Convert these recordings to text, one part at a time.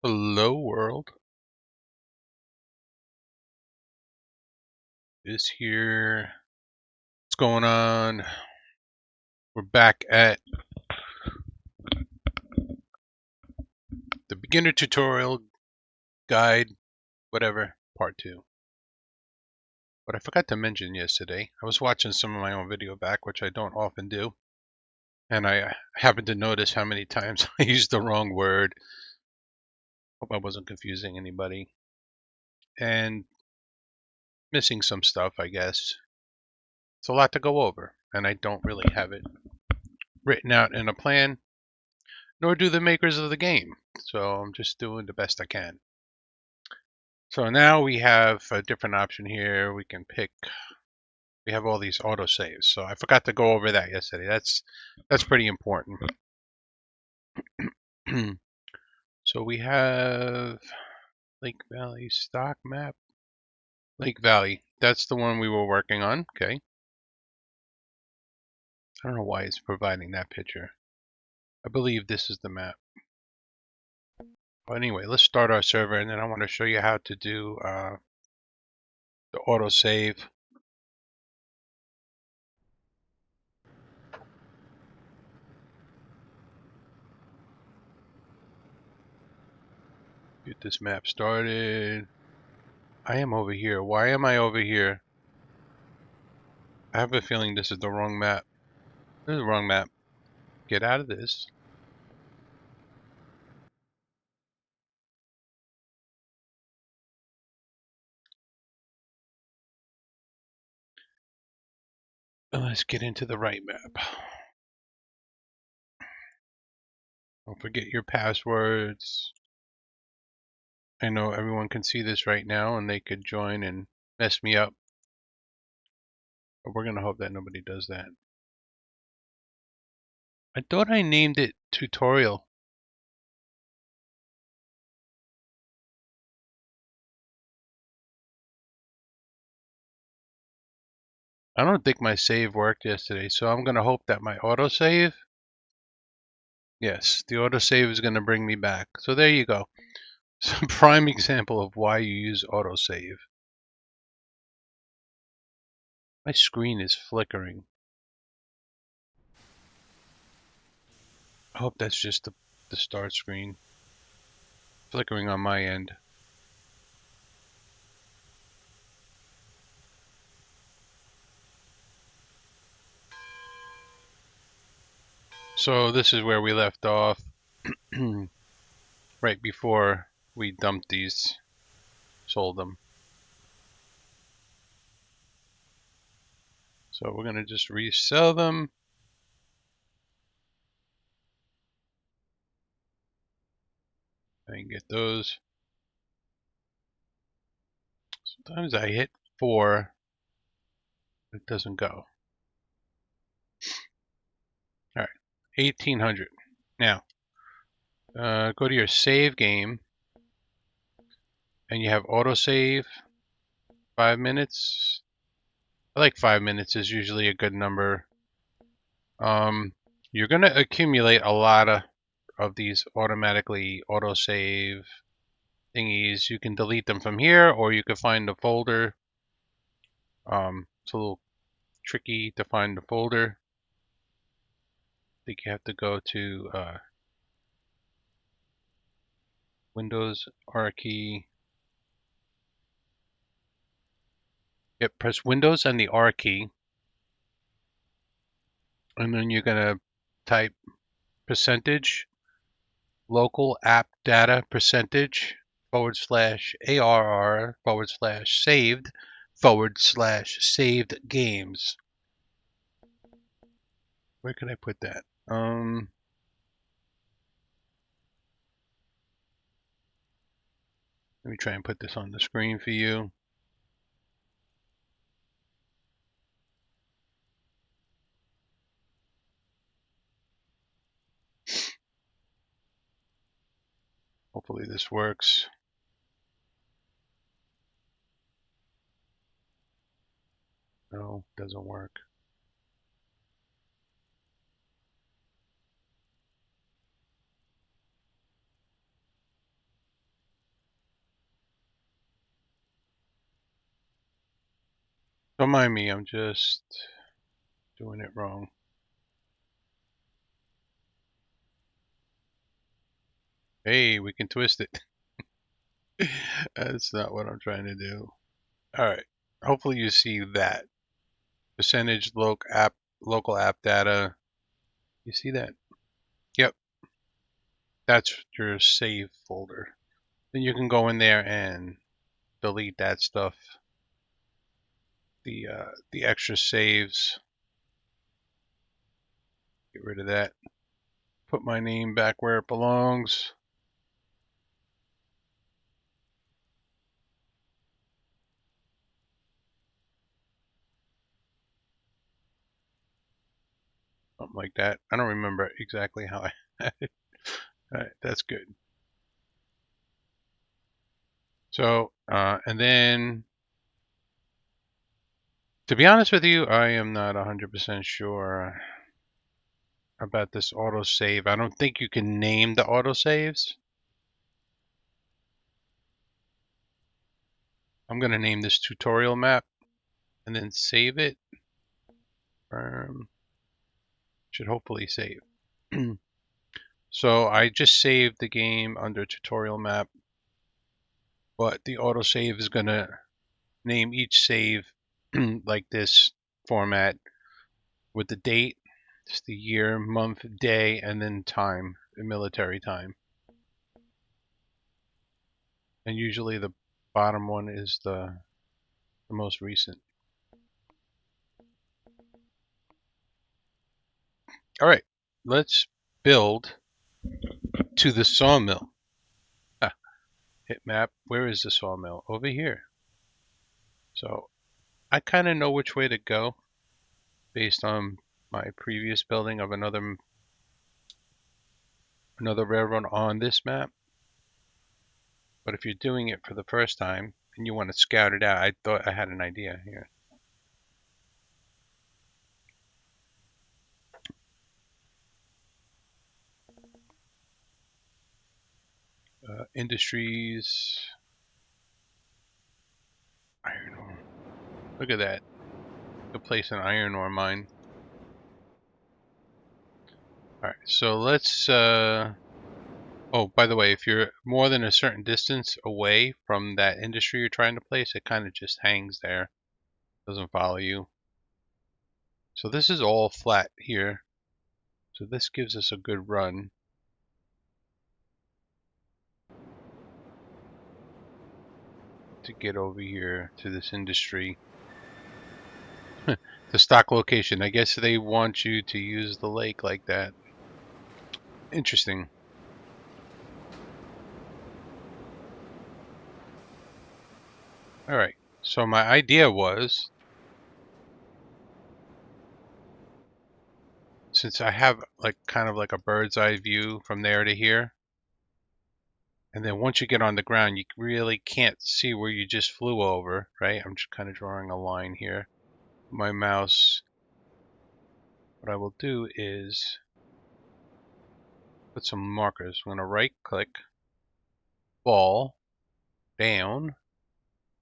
Hello world. This here. What's going on? We're back at the beginner tutorial guide, whatever, part 2. What I forgot to mention yesterday, I was watching some of my own video back, which I don't often do, and I happened to notice how many times I used the wrong word. Hope I wasn't confusing anybody. And missing some stuff, I guess. It's a lot to go over, and I don't really have it written out in a plan, nor do the makers of the game. So I'm just doing the best I can. So now we have a different option here. We can pick, we have all these autosaves. So I forgot to go over that yesterday. That's pretty important. So we have Lake Valley stock map. Lake Valley, that's the one we were working on. Okay. I don't know why it's providing that picture. I believe this is the map. But anyway, let's start our server, and then I want to show you how to do the autosave. Get this map started. I am over here. Why am I over here? I have a feeling this is the wrong map. This is the wrong map. Get out of this. And let's get into the right map. Don't forget your passwords. I know everyone can see this right now and they could join and mess me up. But we're going to hope that nobody does that. I thought I named it tutorial. I don't think my save worked yesterday, so I'm going to hope that my autosave. Yes, the autosave is going to bring me back. So there you go. It's a prime example of why you use autosave. My screen is flickering. I hope that's just the start screen. Flickering on my end. So this is where we left off right before we dumped these, sold them. So we're gonna just resell them. And get those. Sometimes I hit 4, it doesn't go. All right, 1800. Now, go to your save game, and you have autosave. 5 minutes. I like 5 minutes is usually a good number. You're gonna accumulate a lot of these automatically autosave thingies. You can delete them from here, or you can find the folder. It's a little tricky to find the folder. I think you have to go to Windows R key. Yep, press Windows and the R key, and then you're gonna type percentage local app data percentage /ARR /saved /saved games. Where can I put that? Let me try and put this on the screen for you. Hopefully this works. No, doesn't work. Don't mind me, I'm just doing it wrong. Hey, we can twist it. That's not what I'm trying to do. Alright, hopefully you see that. Percentage local app data. You see that? Yep, that's your save folder. Then you can go in there and delete that stuff. The extra saves. Get rid of that. Put my name back where it belongs. Something like that. I don't remember exactly how I had it. Alright, that's good. So, and then, to be honest with you, I am not 100% sure about this autosave. I don't think you can name the autosaves. I'm going to name this tutorial map and then save it. Should hopefully save. So I just saved the game under tutorial map, but the autosave is going to name each save like this format with the date, it's the year, month, day, and then time, the military time. And usually the bottom one is the most recent. All right, let's build to the sawmill. Ah, hit map. Where is the sawmill? Over here. So I kind of know which way to go based on my previous building of another railroad on this map. But if you're doing it for the first time and you want to scout it out, I thought I had an idea here. Industries, iron ore. Look at that. Could place an iron ore mine. Alright, so let's oh, by the way, if you're more than a certain distance away from that industry you're trying to place, it kind of just hangs there. Doesn't follow you. So this is all flat here. So this gives us a good run. To get over here to this industry. The stock location. I guess they want you to use the lake like that. Interesting. Alright, so my idea was, since I have like kind of like a bird's eye view from there to here, and then once you get on the ground, you really can't see where you just flew over, right? I'm just kind of drawing a line here. My mouse, what I will do is put some markers. I'm going to right click, ball, down,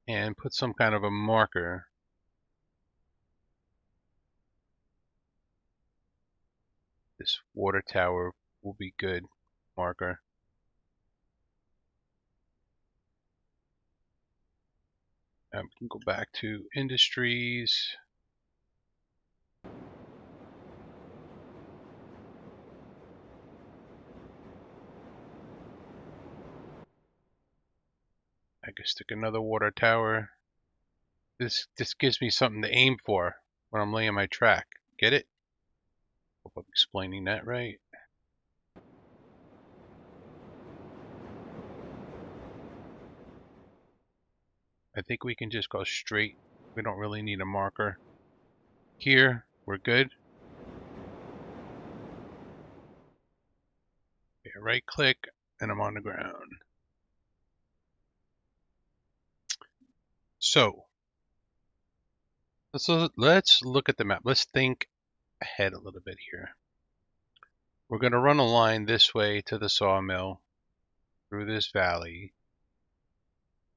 and put some kind of a marker. This water tower will be good marker. We can go back to industries. I can stick another water tower. This gives me something to aim for when I'm laying my track. Get it? Hope I'm explaining that right. I think we can just go straight. We don't really need a marker. Here, we're good. Okay, right click, and I'm on the ground. So, let's look at the map. Let's think ahead a little bit here. We're going to run a line this way to the sawmill through this valley.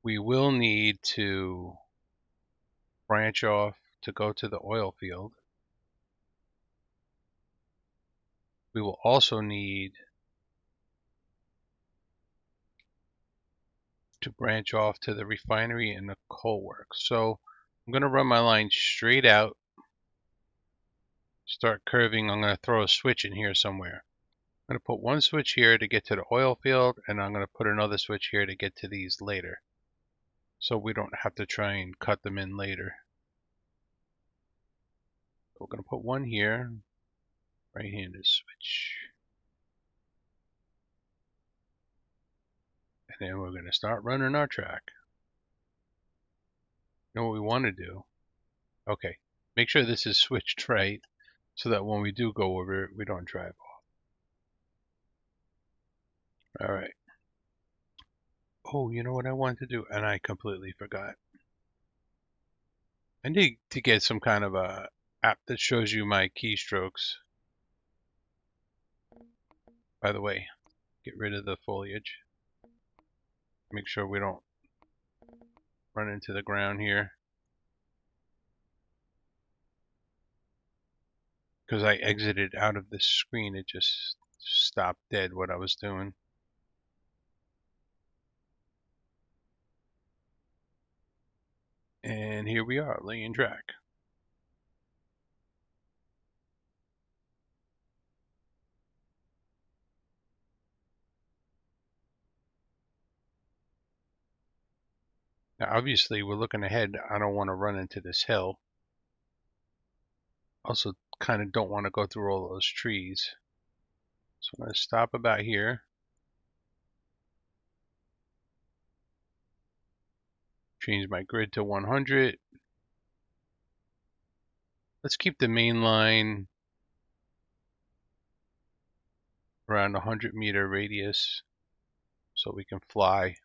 We will need to branch off to go to the oil field. We will also need to branch off to the refinery and the coal works. So I'm going to run my line straight out, start curving. I'm going to throw a switch in here somewhere. I'm going to put one switch here to get to the oil field, and I'm going to put another switch here to get to these later, so we don't have to try and cut them in later. We're going to put one here, right-handed switch. And then we're going to start running our track. You know what we want to do? Okay, make sure this is switched right so that when we do go over it, we don't drive off. Alright. Oh, you know what I wanted to do? And I completely forgot. I need to get some kind of a app that shows you my keystrokes. By the way, get rid of the foliage. Make sure we don't run into the ground here. Because I exited out of this screen, it just stopped dead what I was doing. And here we are, laying track. Now obviously we're looking ahead. I don't want to run into this hill. Also kind of don't want to go through all those trees. So I'm going to stop about here. Change my grid to 100. Let's keep the main line around 100-meter radius so we can fly.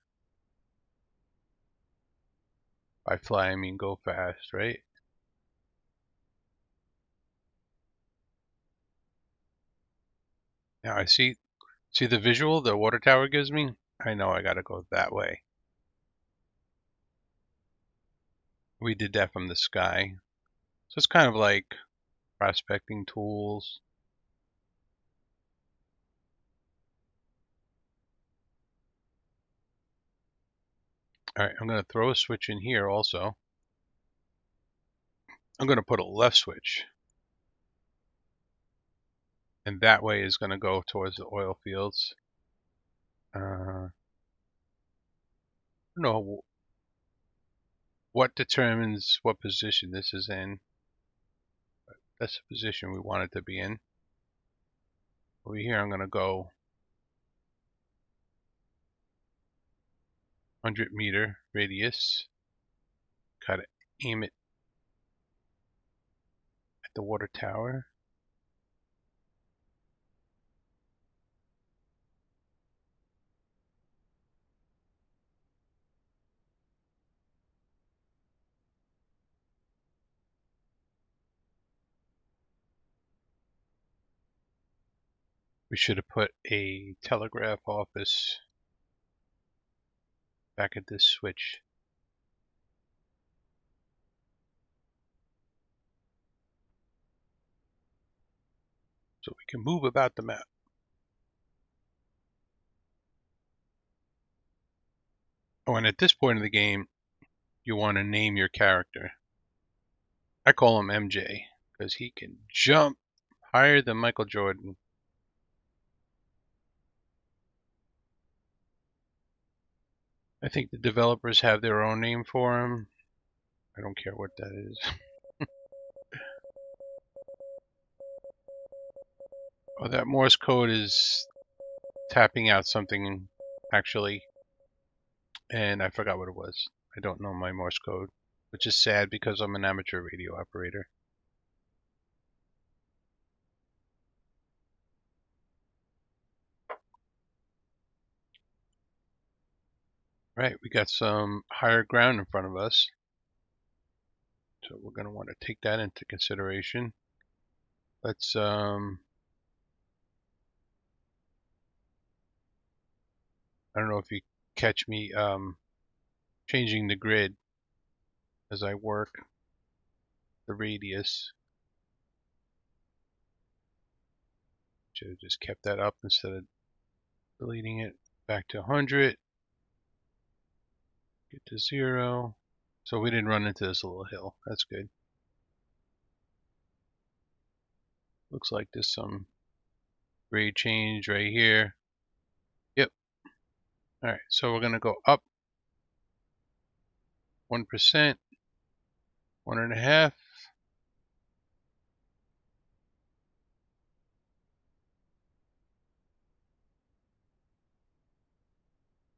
By fly, I mean go fast, right? Now I see the visual the water tower gives me? I know I gotta go that way. We did that from the sky. So it's kind of like prospecting tools. Alright, I'm gonna throw a switch in here also. I'm gonna put a left switch. And that way is gonna go towards the oil fields. I don't know what determines what position this is in. But that's the position we want it to be in. Over here I'm gonna go 100-meter radius. Gotta aim it at the water tower. We should have put a telegraph office back at this switch. So we can move about the map. Oh, and at this point of the game, you want to name your character. I call him MJ because he can jump higher than Michael Jordan. I think the developers have their own name for him. I don't care what that is. Oh, that Morse code is tapping out something, actually. And I forgot what it was. I don't know my Morse code, which is sad because I'm an amateur radio operator. Right, we got some higher ground in front of us. So we're going to want to take that into consideration. Let's I don't know if you catch me changing the grid as I work. the radius. Should have just kept that up instead of deleting it. Back to 100. Get to 0. So we didn't run into this little hill. That's good. Looks like there's some grade change right here. Yep. Alright, so we're going to go up 1%, 1.5.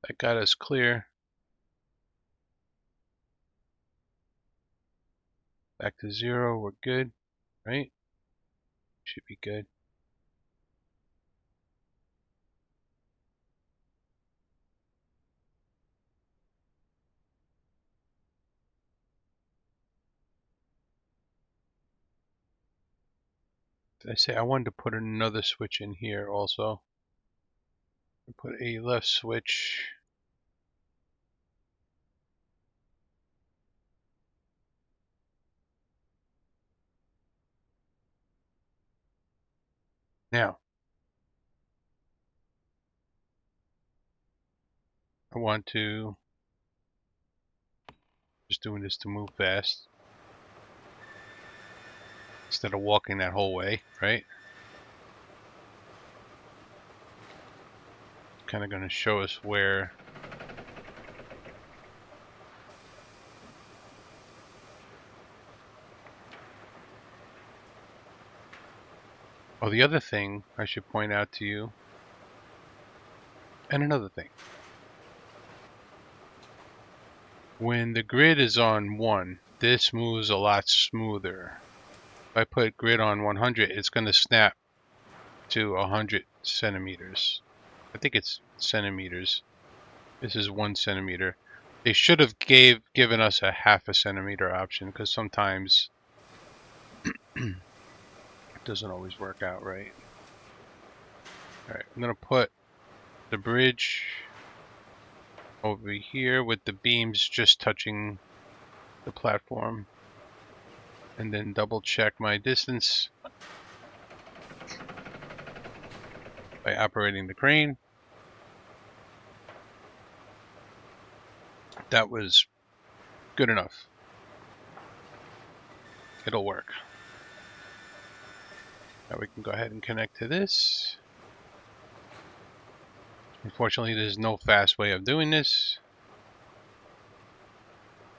That got us clear. Back to 0, we're good, right? Should be good. Did I say I wanted to put another switch in here also? Put a left switch. Now, I want to, just doing this to move fast instead of walking that whole way, right? Kind of going to show us where oh, the other thing I should point out to you, and another thing, when the grid is on 1, this moves a lot smoother. If I put grid on 100, it's going to snap to 100 centimeters. I think it's centimeters. This is 1 centimeter. They should have given us a half a centimeter option, because sometimes it doesn't always work out right. Alright, I'm going to put the bridge over here with the beams just touching the platform, and then double check my distance by operating the crane. That was good enough. It'll work. Now we can go ahead and connect to this. Unfortunately, there's no fast way of doing this.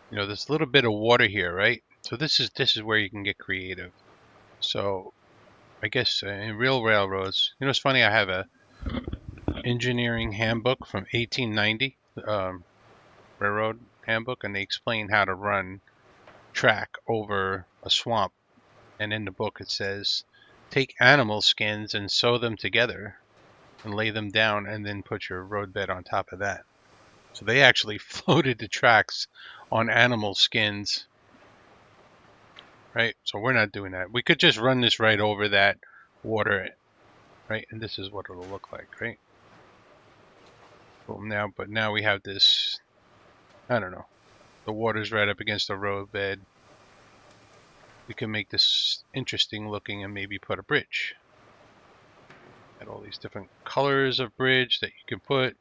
You know, there's a little bit of water here, right? So this is where you can get creative. So I guess in real railroads, you know, it's funny. I have a engineering handbook from 1890, railroad handbook, and they explain how to run track over a swamp. And in the book it says, take animal skins and sew them together and lay them down, and then put your roadbed on top of that. So they actually floated the tracks on animal skins, right? So we're not doing that. We could just run this right over that water, right? And this is what it'll look like, right? Boom. But now we have this, I don't know, the water's right up against the roadbed. We can make this interesting looking and maybe put a bridge. Got all these different colors of bridge that you can put.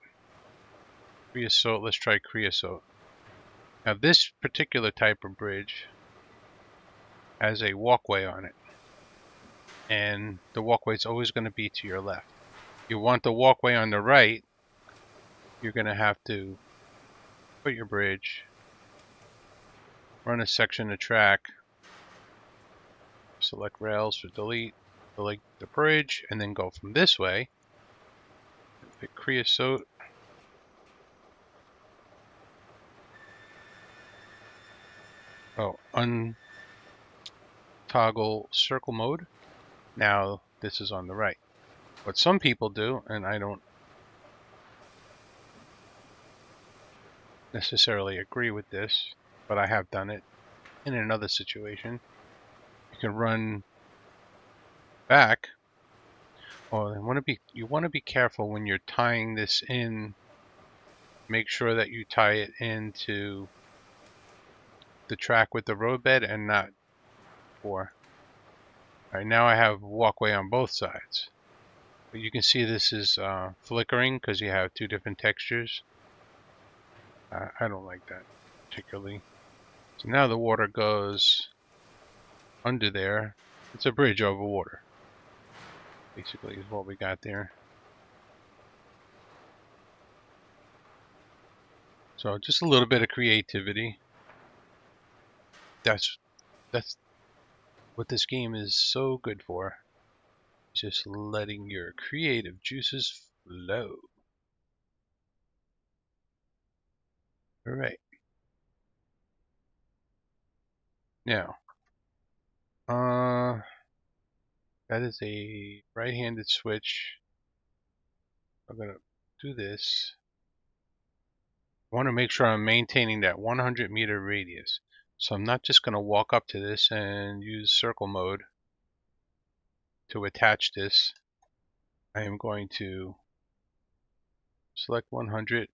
Creosote, let's try creosote. Now this particular type of bridge has a walkway on it, and the walkway is always going to be to your left. You want the walkway on the right, you're going to have to put your bridge, run a section of track, select rails for delete the bridge, and then go from this way. Pick creosote. Oh, untoggle circle mode. Now this is on the right. What some people do, and I don't necessarily agree with this, but I have done it in another situation. You can run back. Oh, you want to be careful when you're tying this in. Make sure that you tie it into the track with the roadbed and not before. Alright, now I have walkway on both sides. But you can see this is flickering because you have two different textures. I don't like that particularly. So now the water goes under there. It's a bridge over water, basically, is what we got there. So just a little bit of creativity. That's what this game is so good for. Just letting your creative juices flow. Alright. Now, that is a right-handed switch. I'm going to do this. I want to make sure I'm maintaining that 100-meter radius. So I'm not just going to walk up to this and use circle mode to attach this. I am going to select 100.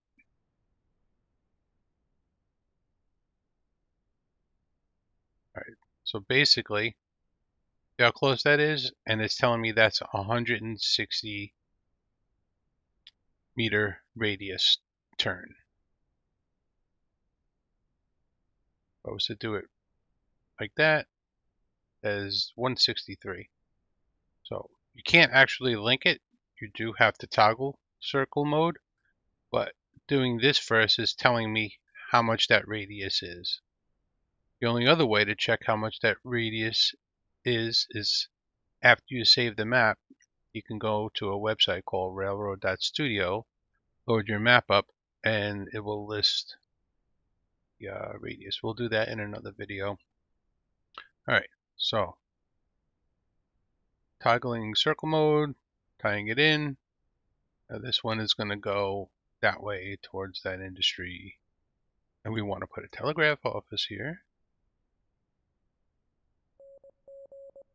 Alright, so basically, see how close that is? And it's telling me that's 160 meter radius turn. If I was to do it like that, that is 163. So you can't actually link it. You do have to toggle circle mode, but doing this first is telling me how much that radius is. The only other way to check how much that radius is after you save the map, you can go to a website called railroad.studio, load your map up, and it will list the radius. We'll do that in another video. Alright, so toggling circle mode, tying it in. Now this one is going to go that way towards that industry. And we want to put a telegraph office here.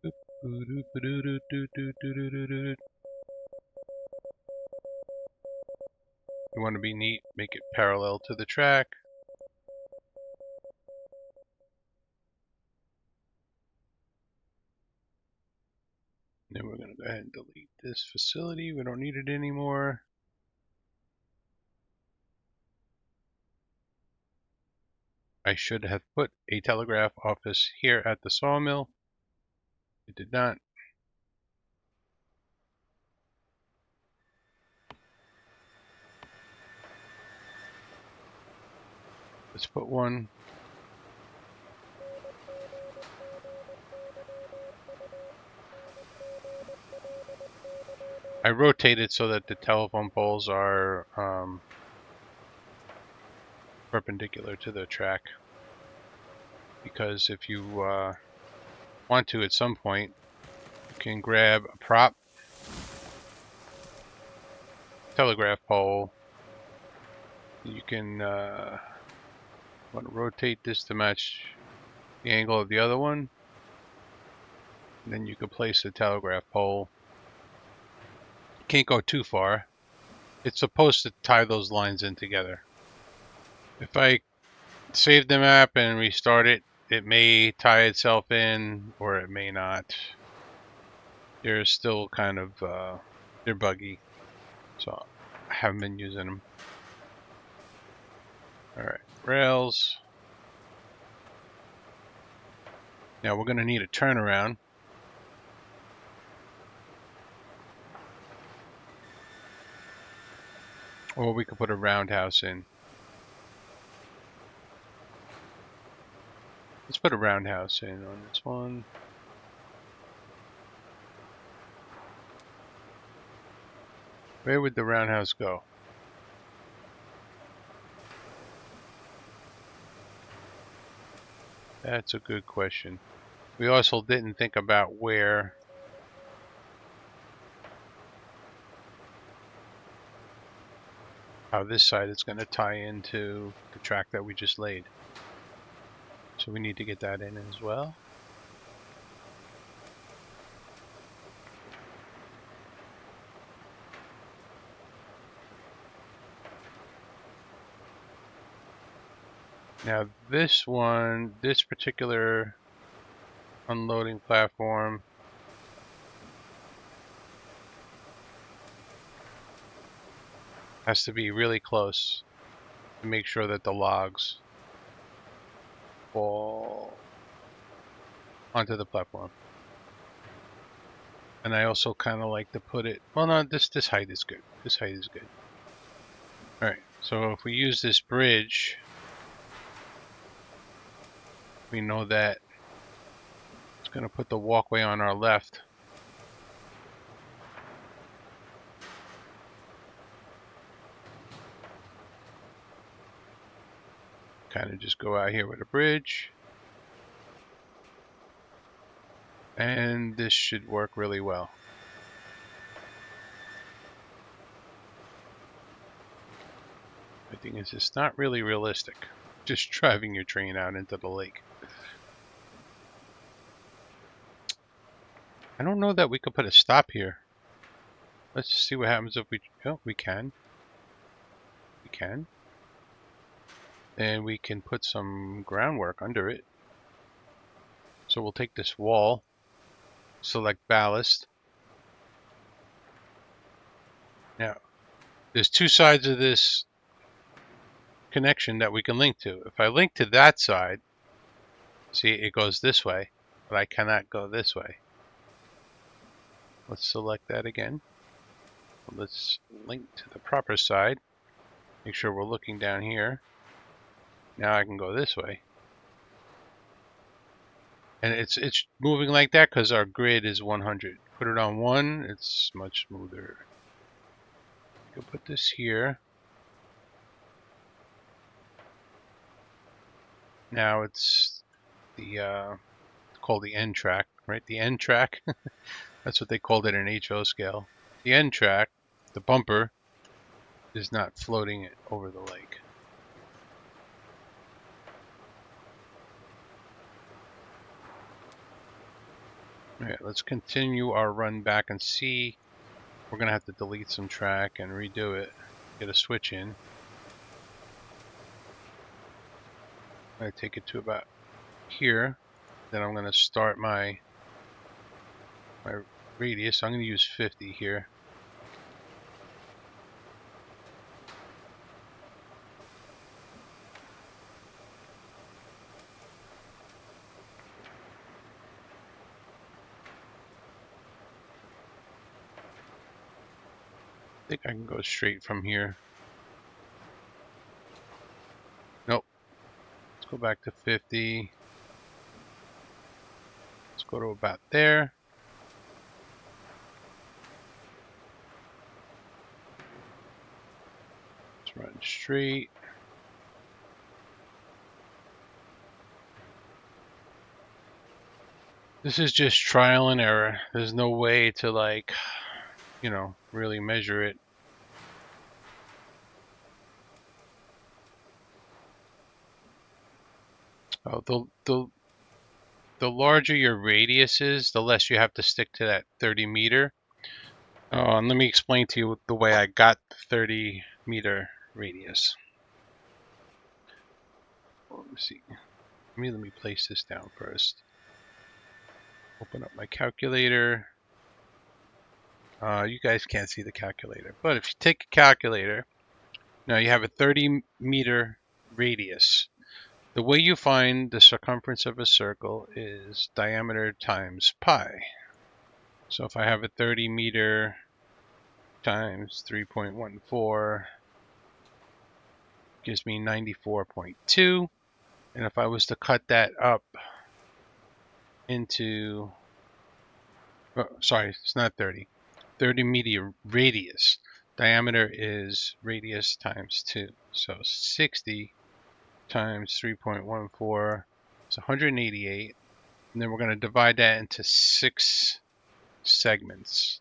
You want to be neat, make it parallel to the track. Then we're going to go ahead and delete this facility. We don't need it anymore. I should have put a telegraph office here at the sawmill. It did not. Let's put one. I rotate it so that the telephone poles are perpendicular to the track. Because if you want to at some point, you can grab a prop, telegraph pole. You can want to rotate this to match the angle of the other one. And then you can place the telegraph pole. Can't go too far. It's supposed to tie those lines in together. If I save the map and restart it, it may tie itself in or it may not. They're still kind of they're buggy, so I haven't been using them. Alright, rails. Now we're going to need a turnaround. Or we could put a roundhouse in. Let's put a roundhouse in on this one. Where would the roundhouse go? That's a good question. We also didn't think about where how this side is going to tie into the track that we just laid. So we need to get that in as well. Now this one, this particular unloading platform. Has to be really close to make sure that the logs fall onto the platform. And I also kind of like to put it, well, no, this height is good. This height is good. All right, so if we use this bridge, we know that it's going to put the walkway on our left. Kind of just go out here with a bridge. And this should work really well. The thing is, it's not really realistic. Just driving your train out into the lake. I don't know that we could put a stop here. Let's see what happens if we... Oh, we can. We can. And we can put some groundwork under it. So we'll take this wall, select ballast. Now, there's two sides of this connection that we can link to. If I link to that side, see, it goes this way, but I cannot go this way. Let's select that again. Let's link to the proper side. Make sure we're looking down here. Now I can go this way. And it's moving like that because our grid is 100. Put it on 1, it's much smoother. You can put this here. Now it's the called the N track, right? The N track. That's what they called it in HO scale. The N track, the bumper, is not floating it over the lake. Alright, let's continue our run back and see. We're going to have to delete some track and redo it. Get a switch in. I'm going to take it to about here. Then I'm going to start my radius. I'm going to use 50 here. I think I can go straight from here. Nope. Let's go back to 50. Let's go to about there. Let's run straight. This is just trial and error. There's no way to, like, you know, really measure it. Oh, the larger your radius is, the less you have to stick to that 30 meter. And let me explain to you the way I got the 30 meter radius. Let me see. Let me place this down first. Open up my calculator. You guys can't see the calculator, but if you take a calculator, now you have a 30 meter radius. The way you find the circumference of a circle is diameter times pi. So if I have a 30 meter times 3.14 gives me 94.2. And if I was to cut that up into, oh, sorry, it's not 30. 30 meter radius. Diameter is radius times 2. So 60 times 3.14 is 188. And then we're going to divide that into 6 segments.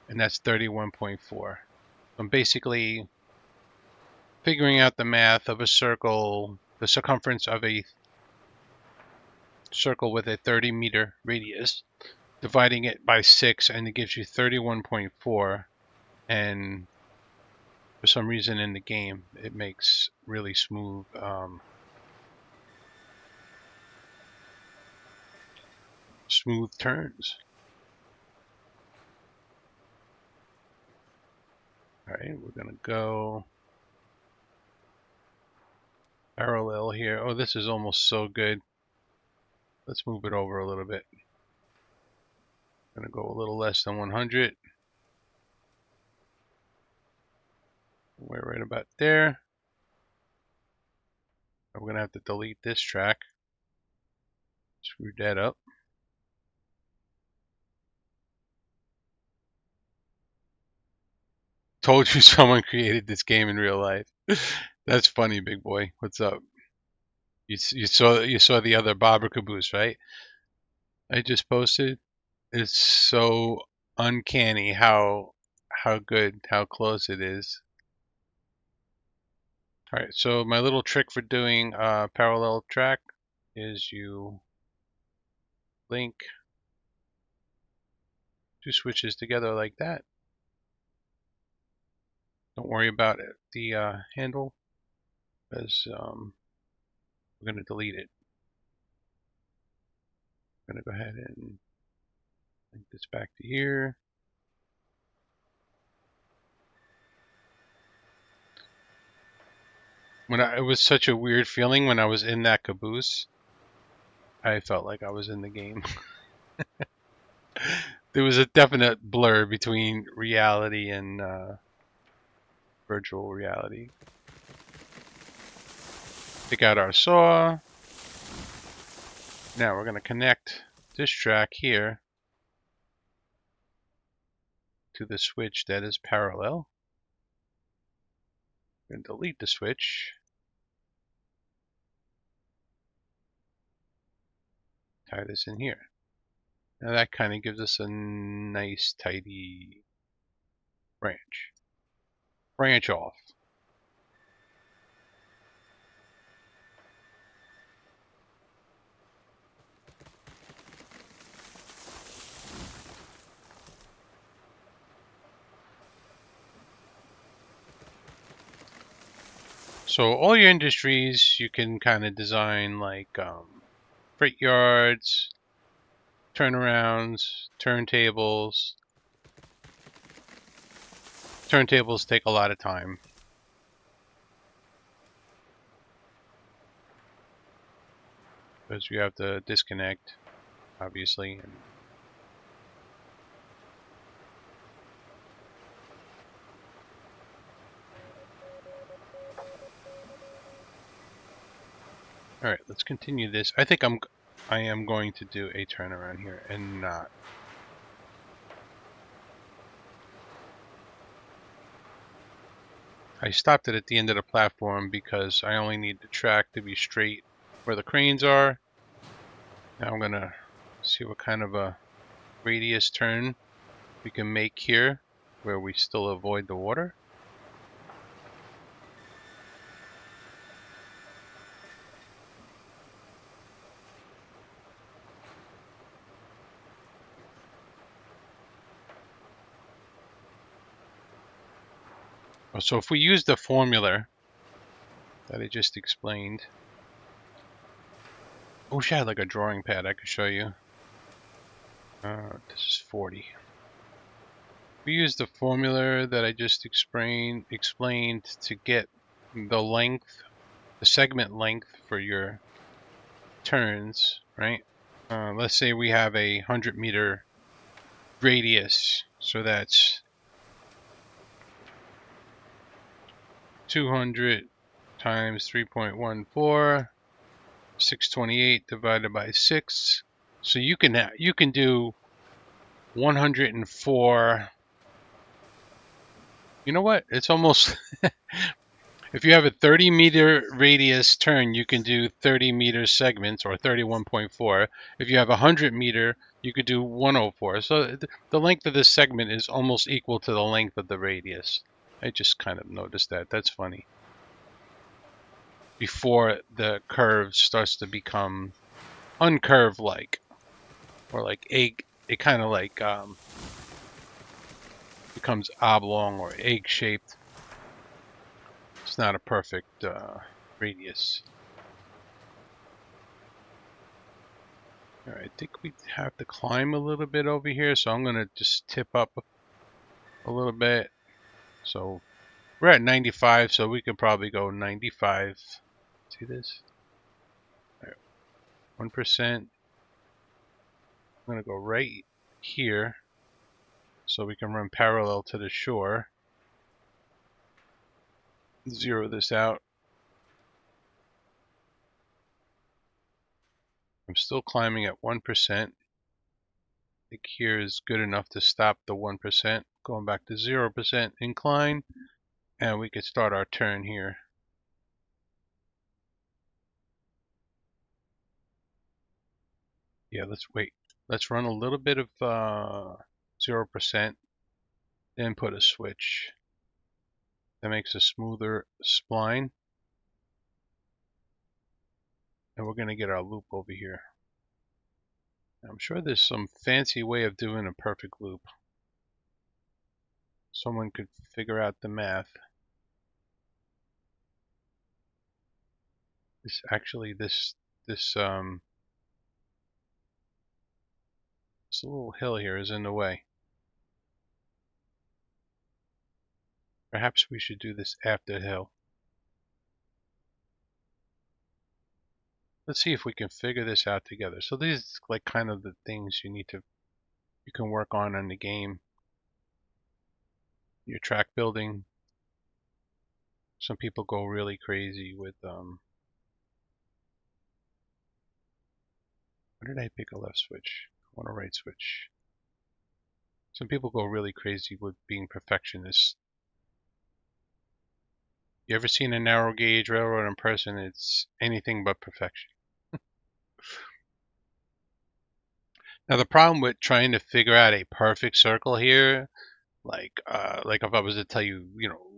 And that's 31.4. I'm basically figuring out the math of a circle, the circumference of a circle with a 30 meter radius, dividing it by 6, and it gives you 31.4. And for some reason in the game, it makes really smooth smooth turns. Alright, we're gonna go parallel here. Oh, this is almost so good. Let's move it over a little bit. I'm gonna go a little less than 100. We're right about there. We're gonna have to delete this track. Screw that up. Told you someone created this game in real life. That's funny, big boy. What's up? You saw the other Bobber Caboose, right? I just posted. It's so uncanny how close it is. All right, so my little trick for doing parallel track is you link two switches together like that. Don't worry about it, the handle, because we're going to delete it. I'm going to go ahead and link this back to here. It was such a weird feeling when I was in that caboose. I felt like I was in the game. There was a definite blur between reality and virtual reality. Take out our saw. Now we're going to connect this track here to the switch that is parallel. We're going to delete the switch. Tie this in here. Now that kind of gives us a nice tidy branch. Branch off. So all your industries you can kind of design like freight yards, turnarounds, turntables. Turntables take a lot of time. Because you have to disconnect, obviously. All right, let's continue this. I think I am going to do a turnaround here and not. I stopped it at the end of the platform because I only need the track to be straight where the cranes are. Now I'm gonna see what kind of a radius turn we can make here where we still avoid the water. So if we use the formula that I just explained. I wish I had like a drawing pad I could show you. This is 40. We use the formula that I just explained to get the length, the segment length for your turns, right? Let's say we have a 100-meter radius, so that's 200 times 3.14, 628 divided by 6. So you can do 104. You know what? It's almost if you have a 30-meter radius turn, you can do 30-meter segments, or 31.4. If you have a 100-meter, you could do 104. So the length of this segment is almost equal to the length of the radius. I just kind of noticed that. That's funny. Before the curve starts to become uncurve-like, or like egg, it kind of like becomes oblong or egg-shaped. It's not a perfect radius. Alright, I think we have to climb a little bit over here, so I'm gonna just tip up a little bit. So we're at 95, so we could probably go 95. See this? All right, 1%. I'm gonna go right here so we can run parallel to the shore. Zero this out. I'm still climbing at 1%. I think here is good enough to stop the 1%. Going back to 0% incline, and we could start our turn here. Yeah, let's wait. Let's run a little bit of 0%, then put a switch. That makes a smoother spline. And we're going to get our loop over here. I'm sure there's some fancy way of doing a perfect loop. Someone could figure out the math. This actually this little hill here is in the way. Perhaps we should do this after the hill. Let's see if we can figure this out together. So these are like kind of the things you can work on in the game. Your track building. Some people go really crazy with where did I pick a left switch? I want a right switch. Some people go really crazy with being perfectionists. You ever seen a narrow gauge railroad in person? It's anything but perfection. Now the problem with trying to figure out a perfect circle here, like if I was to tell you,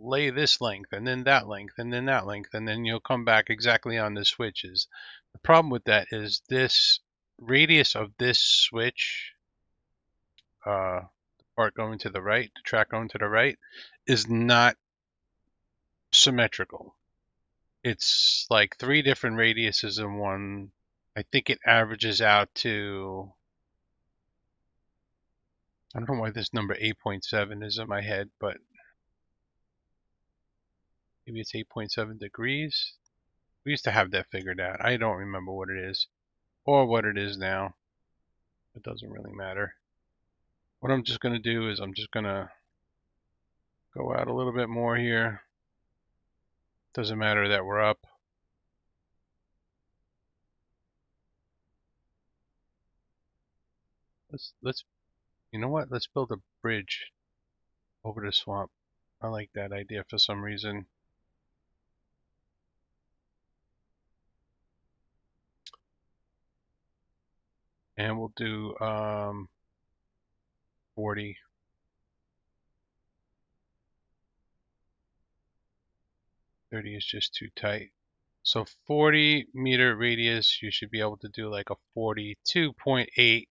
lay this length and then that length and then that length and then you'll come back exactly on the switches. The problem with that is this radius of this switch, the part going to the right, the track going to the right, is not symmetrical. It's like 3 different radiuses in one. I think it averages out to, I don't know why this number 8.7 is in my head, but maybe it's 8.7 degrees. We used to have that figured out. I don't remember what it is or what it is now. It doesn't really matter. What I'm just going to do is I'm just going to go out a little bit more here. Doesn't matter that we're up. Let's you know what? Let's build a bridge over the swamp. I like that idea for some reason. And we'll do 40. 30 is just too tight. So 40-meter radius, you should be able to do like a 42.8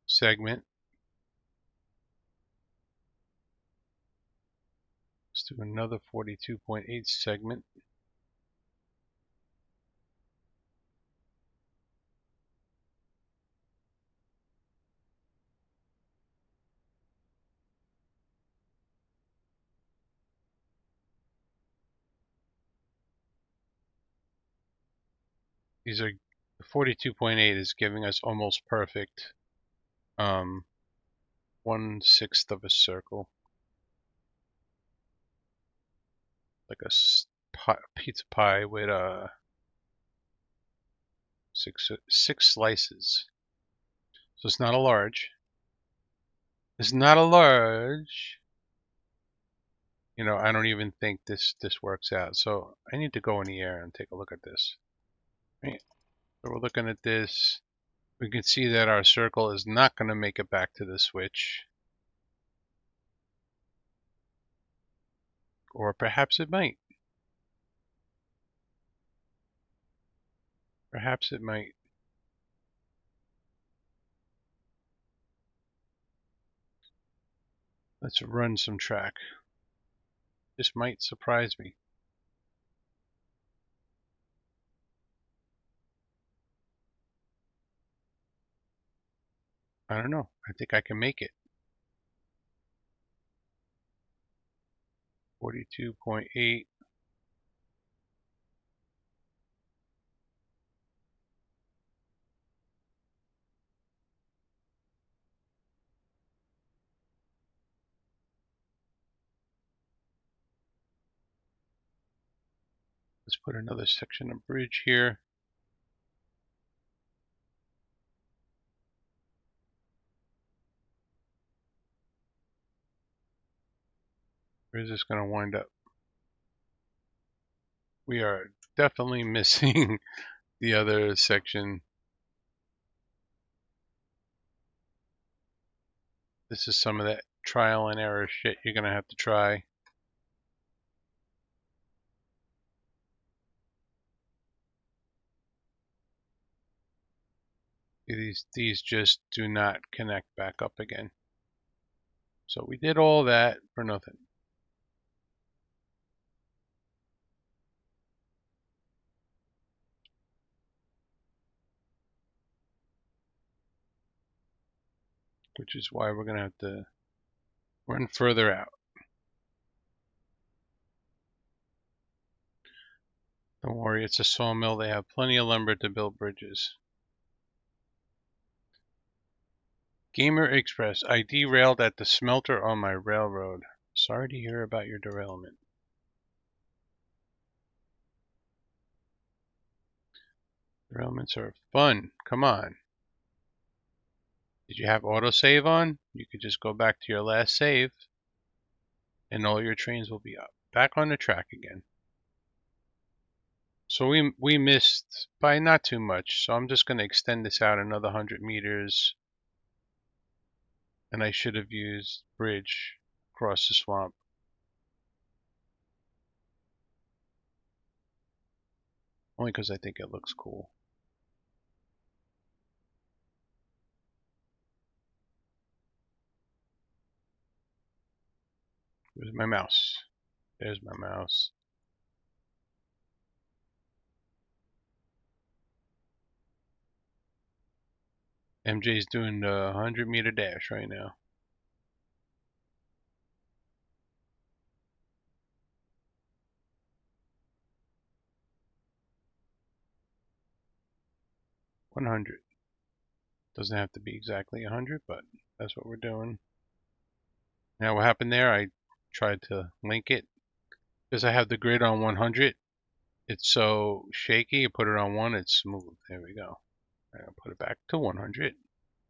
segment. Let's do another 42.8 segment. These are, the 42.8 is giving us almost perfect 1/6 of a circle, like a pizza pie with six slices. So it's not a large. It's not a large. I don't even think this works out. So I need to go in the air and take a look at this. Right. So we're looking at this. We can see that our circle is not going to make it back to the switch. Or perhaps it might. Perhaps it might. Let's run some track. This might surprise me. I don't know. I think I can make it. 42.8. Let's put another section of bridge here. Where is this going to wind up? We are definitely missing the other section. This is some of that trial and error shit you're going to have to try. These just do not connect back up again. So we did all that for nothing. Which is why we're going to have to run further out. Don't worry, it's a sawmill. They have plenty of lumber to build bridges. Gamer Express, I derailed at the smelter on my railroad. Sorry to hear about your derailment. Derailments are fun. Come on. Did you have autosave on? You could just go back to your last save and all your trains will be up. Back on the track again. So we missed by not too much. So I'm just going to extend this out another 100 meters. And I should have used bridge across the swamp. Only because I think it looks cool. Where's my mouse? There's my mouse. MJ's doing the 100-meter dash right now. $100. Doesn't have to be exactly 100, but that's what we're doing. Now what happened there, I tried to link it. Because I have the grid on 100, it's so shaky, you put it on 1, it's smooth. There we go. I'll put it back to 100.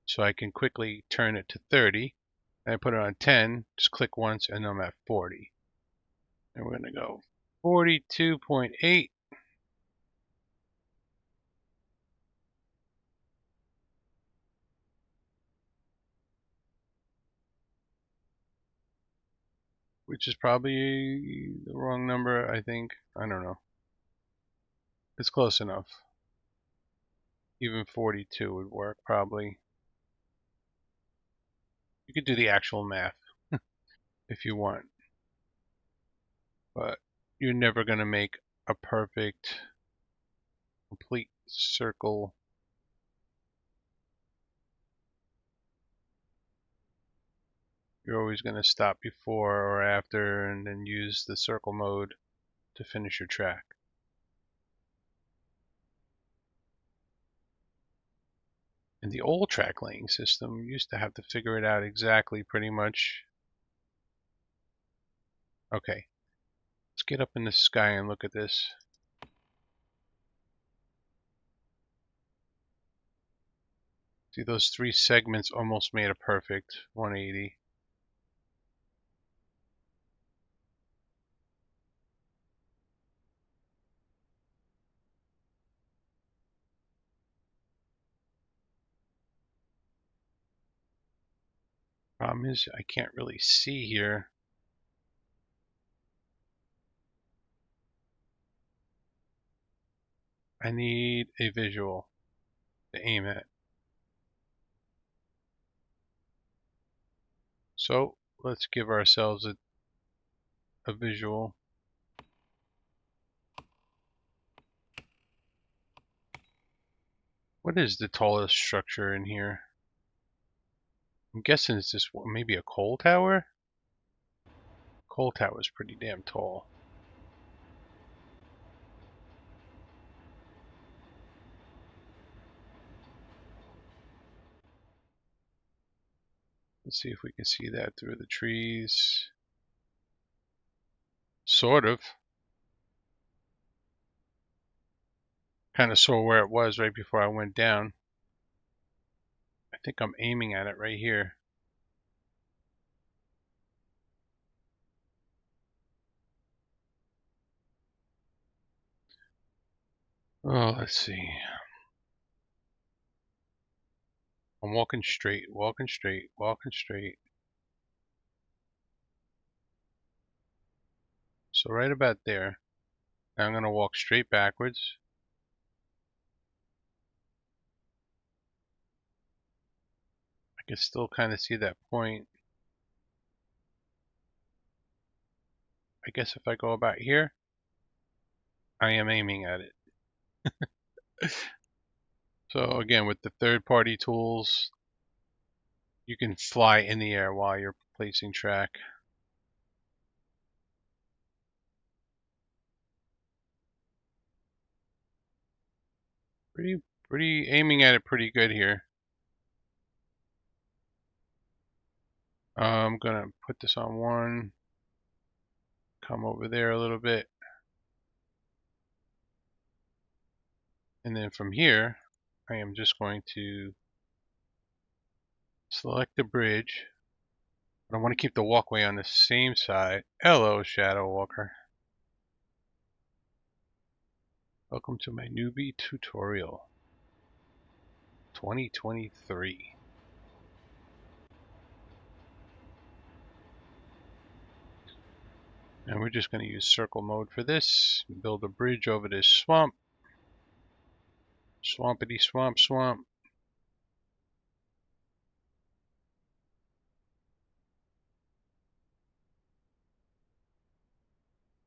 So I can quickly turn it to 30. And I put it on 10, just click once, and I'm at 40. And we're going to go 42.8. Which is probably the wrong number, I think. I don't know. It's close enough. Even 42 would work, probably. You could do the actual math if you want. But you're never going to make a perfect, complete circle. You're always going to stop before or after and then use the circle mode to finish your track. In the old track laying system, you used to have to figure it out exactly pretty much. Okay, let's get up in the sky and look at this. See, those 3 segments almost made a perfect 180. Problem is, I can't really see here. I need a visual to aim at. So let's give ourselves a visual. What is the tallest structure in here? I'm guessing it's just maybe a coal tower? Coal tower is pretty damn tall. Let's see if we can see that through the trees. Sort of. Kind of saw where it was right before I went down. I think I'm aiming at it right here. Oh, let's see. I'm walking straight, walking straight, walking straight. So right about there. Now I'm going to walk straight backwards. I can still kind of see that point. I guess if I go about here, I am aiming at it. So again, with the third-party tools, you can fly in the air while you're placing track. Pretty aiming at it pretty good here. I'm gonna put this on one, come over there a little bit, and then from here, I am just going to select the bridge. But I want to keep the walkway on the same side. Hello, Shadow Walker. Welcome to my newbie tutorial 2023. And we're just going to use circle mode for this. Build a bridge over this swamp. Swampity swamp swamp.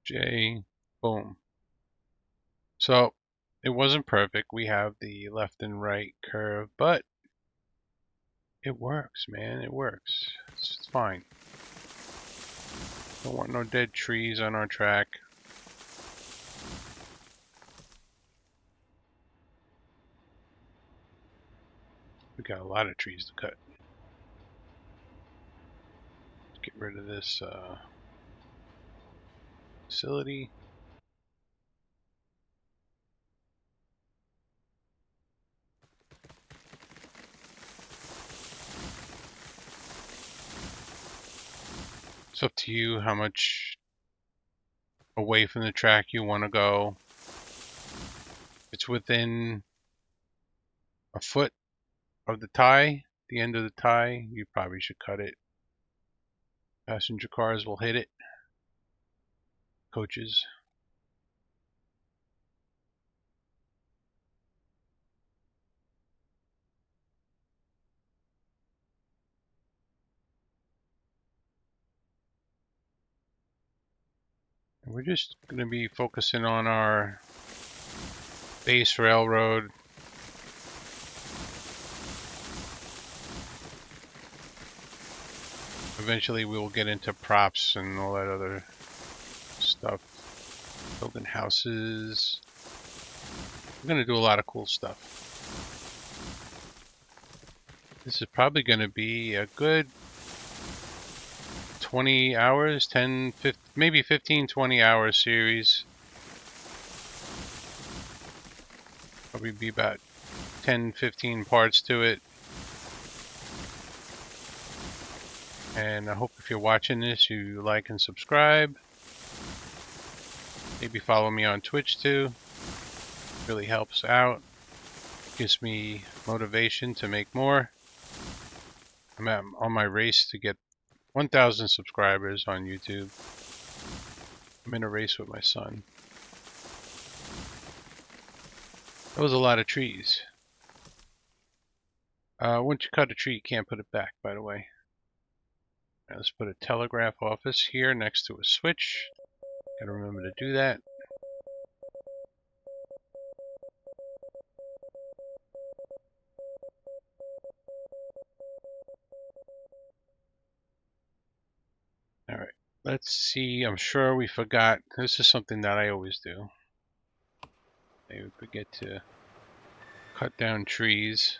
J. Boom. So it wasn't perfect. We have the left and right curve, but it works, man. It works. It's fine. Don't want no dead trees on our track. We got a lot of trees to cut. Let's get rid of this facility. It's up to you how much away from the track you want to go. If it's within a foot of the tie, the end of the tie, you probably should cut it. Passenger cars will hit it. Coaches. And we're just going to be focusing on our base railroad. Eventually we will get into props and all that other stuff. Building houses. We're going to do a lot of cool stuff. This is probably going to be a good 20 hours, 10, 15, maybe 15, 20 hour series. Probably be about 10, 15 parts to it. And I hope if you're watching this, you like and subscribe. Maybe follow me on Twitch too. It really helps out. Gives me motivation to make more. I'm on my race to get 1,000 subscribers on YouTube. I'm in a race with my son. That was a lot of trees. Once you cut a tree, you can't put it back, by the way. Now let's put a telegraph office here next to a switch. Gotta remember to do that. Let's see, I'm sure we forgot. This is something that I always do. I would forget to cut down trees.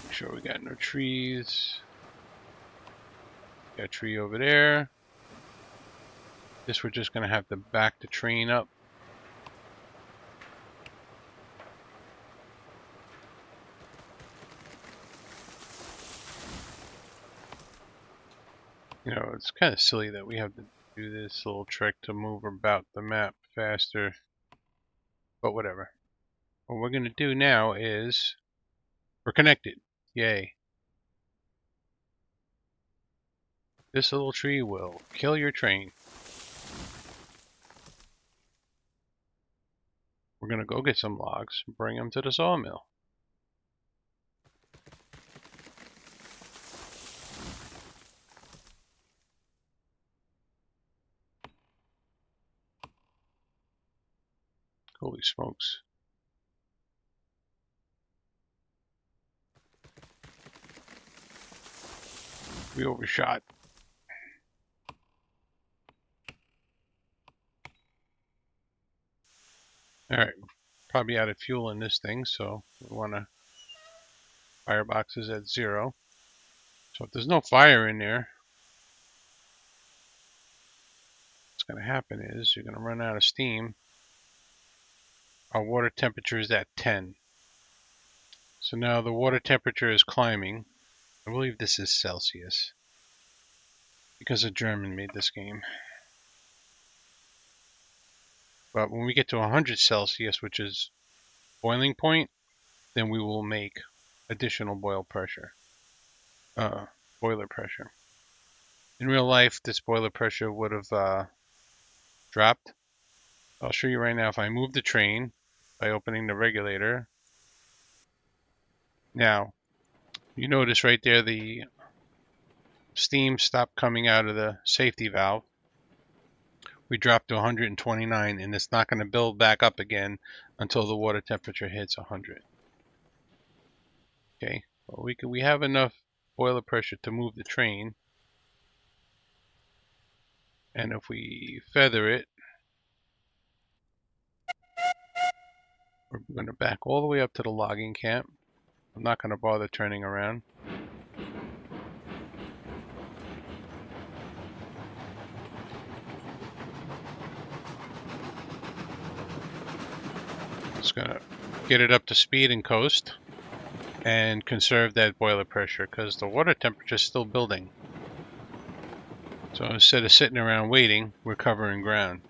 Make sure we got no trees. Got a tree over there. This we're just gonna have to back the train up. You know, it's kind of silly that we have to do this little trick to move about the map faster, but whatever. What we're going to do now is we're connected. Yay. This little tree will kill your train. We're going to go get some logs and bring them to the sawmill. Holy smokes. We overshot. Alright, probably out of fuel in this thing, so we want to firebox is at 0. So if there's no fire in there, what's going to happen is you're going to run out of steam. Our water temperature is at 10. So now the water temperature is climbing. I believe this is Celsius, because a German made this game. But when we get to 100 Celsius, which is boiling point, then we will make additional boiler pressure. In real life, this boiler pressure would have dropped. I'll show you right now. If I move the train by opening the regulator, now you notice right there the steam stopped coming out of the safety valve. We dropped to 129, and it's not going to build back up again until the water temperature hits 100. Okay, well, we have enough boiler pressure to move the train, and if we feather it, we're going to back all the way up to the logging camp. I'm not going to bother turning around. Just going to get it up to speed and coast and conserve that boiler pressure because the water temperature is still building. So instead of sitting around waiting, we're covering ground.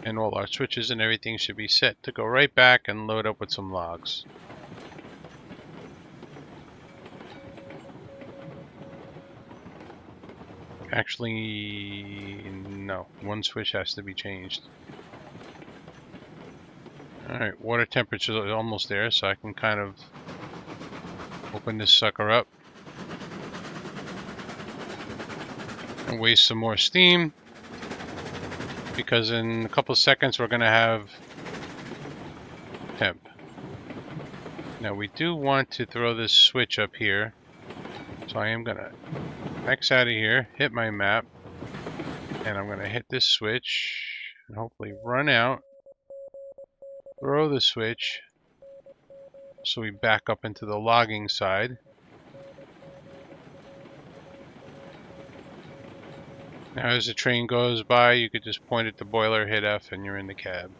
And all our switches and everything should be set to go right back and load up with some logs. Actually, no. One switch has to be changed. Alright, water temperature is almost there, so I can kind of open this sucker up and waste some more steam, because in a couple of seconds we're going to have temp. Now we do want to throw this switch up here, so I am going to X out of here, hit my map, and I'm going to hit this switch and hopefully run out, throw the switch, so we back up into the logging side. Now as the train goes by, you could just point at the boiler, hit F, and you're in the cab.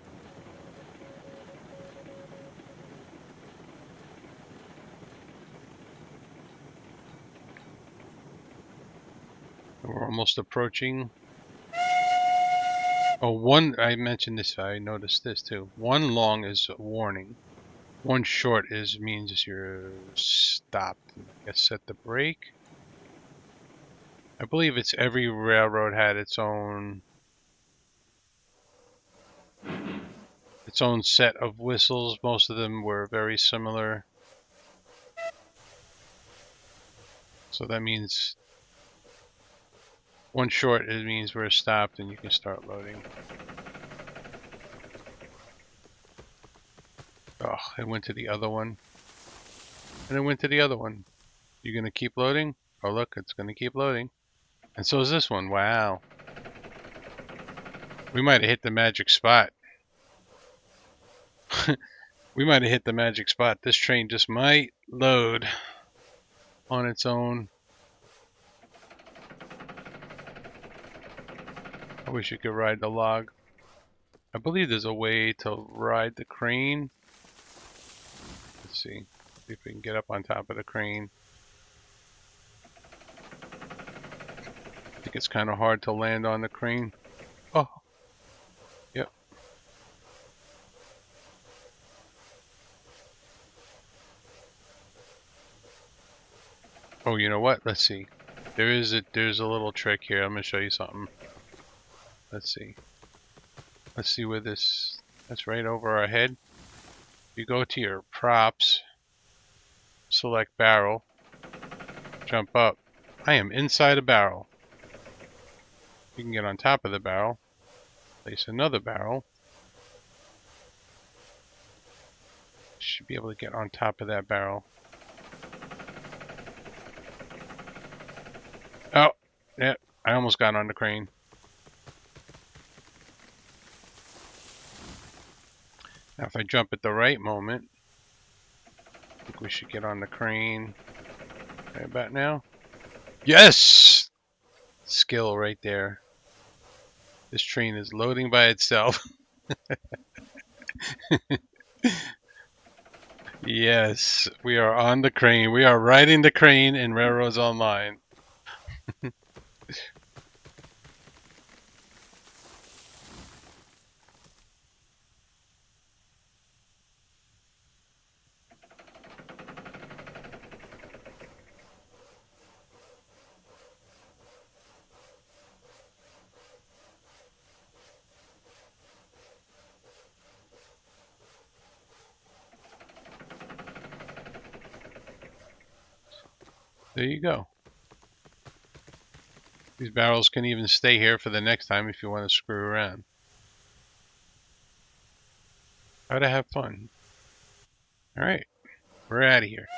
We're almost approaching. Oh, I mentioned this, I noticed this too. One long is a warning. One short means you're stopped. I guess set the brake. I believe it's every railroad had its own set of whistles. Most of them were very similar. So that means one short, it means we're stopped and you can start loading. Oh, it went to the other one. And it went to the other one. You gonna keep loading? Oh look, it's gonna keep loading. And so is this one. Wow. We might have hit the magic spot. We might have hit the magic spot. This train just might load on its own. I wish you could ride the log. I believe there's a way to ride the crane. Let's see. See if we can get up on top of the crane. I think it's kind of hard to land on the crane. Oh, yep. Oh, you know what? Let's see. There's a little trick here. I'm gonna show you something. Let's see. Let's see where this. That's right over our head. You go to your props, select barrel, jump up. I am inside a barrel. You can get on top of the barrel, place another barrel. Should be able to get on top of that barrel. Oh, yeah, I almost got on the crane. Now if I jump at the right moment, I think we should get on the crane right about now. Yes! Skill right there. This train is loading by itself. Yes, we are on the crane. We are riding the crane in Railroads Online. There you go. These barrels can even stay here for the next time if you want to screw around. Try to have fun. Alright, we're out of here.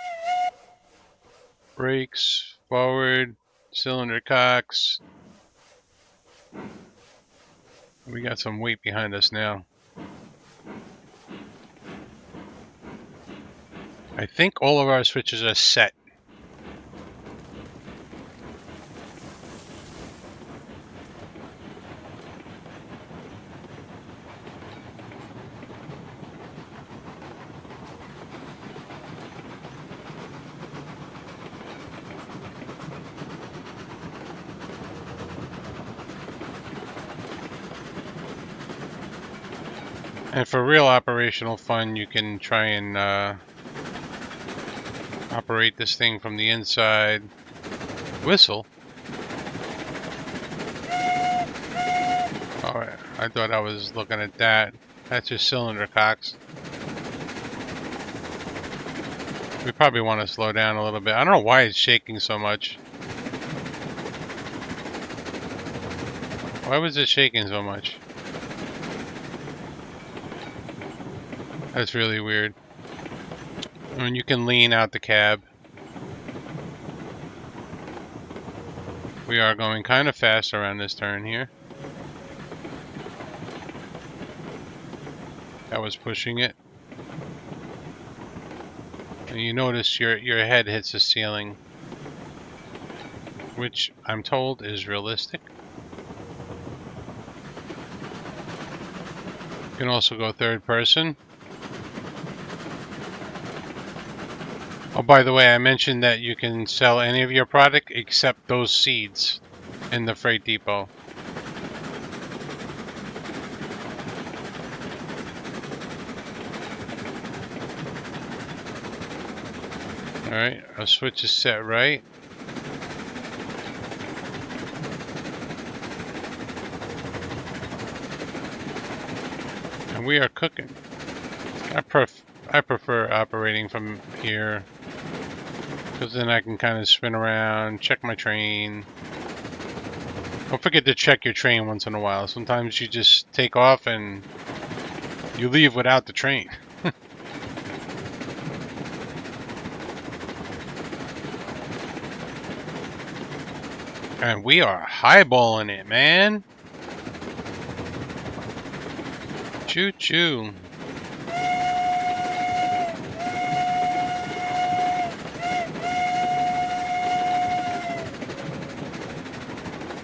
Brakes, forward, cylinder cocks. We got some weight behind us now. I think all of our switches are set. And for real operational fun, you can try and operate this thing from the inside. Whistle? Oh, I thought I was looking at that. That's just cylinder cocks. We probably want to slow down a little bit. I don't know why it's shaking so much. Why was it shaking so much? That's really weird. I mean, you can lean out the cab. We are going kind of fast around this turn here. That was pushing it. And you notice your head hits the ceiling, which I'm told is realistic. You can also go third person. Oh, by the way, I mentioned that you can sell any of your product except those seeds in the freight depot. Alright, our switch is set right. And we are cooking. I prefer operating from here, because then I can kind of spin around, check my train. Don't forget to check your train once in a while. Sometimes you just take off and you leave without the train. And we are highballing it, man. Choo choo.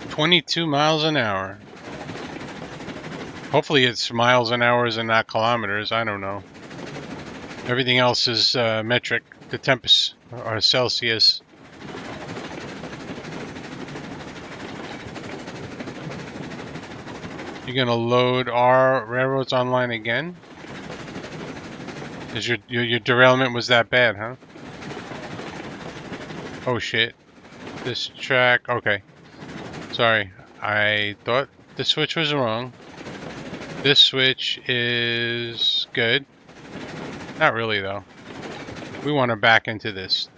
"22 miles an hour." Hopefully it's miles an hour and not kilometers. I don't know. Everything else is metric. The temps are Celsius. You're gonna load our railroads online again? Is your derailment was that bad, huh? Oh shit. This track. Okay. Sorry. I thought the switch was wrong. This switch is good. Not really though. We want to back into this.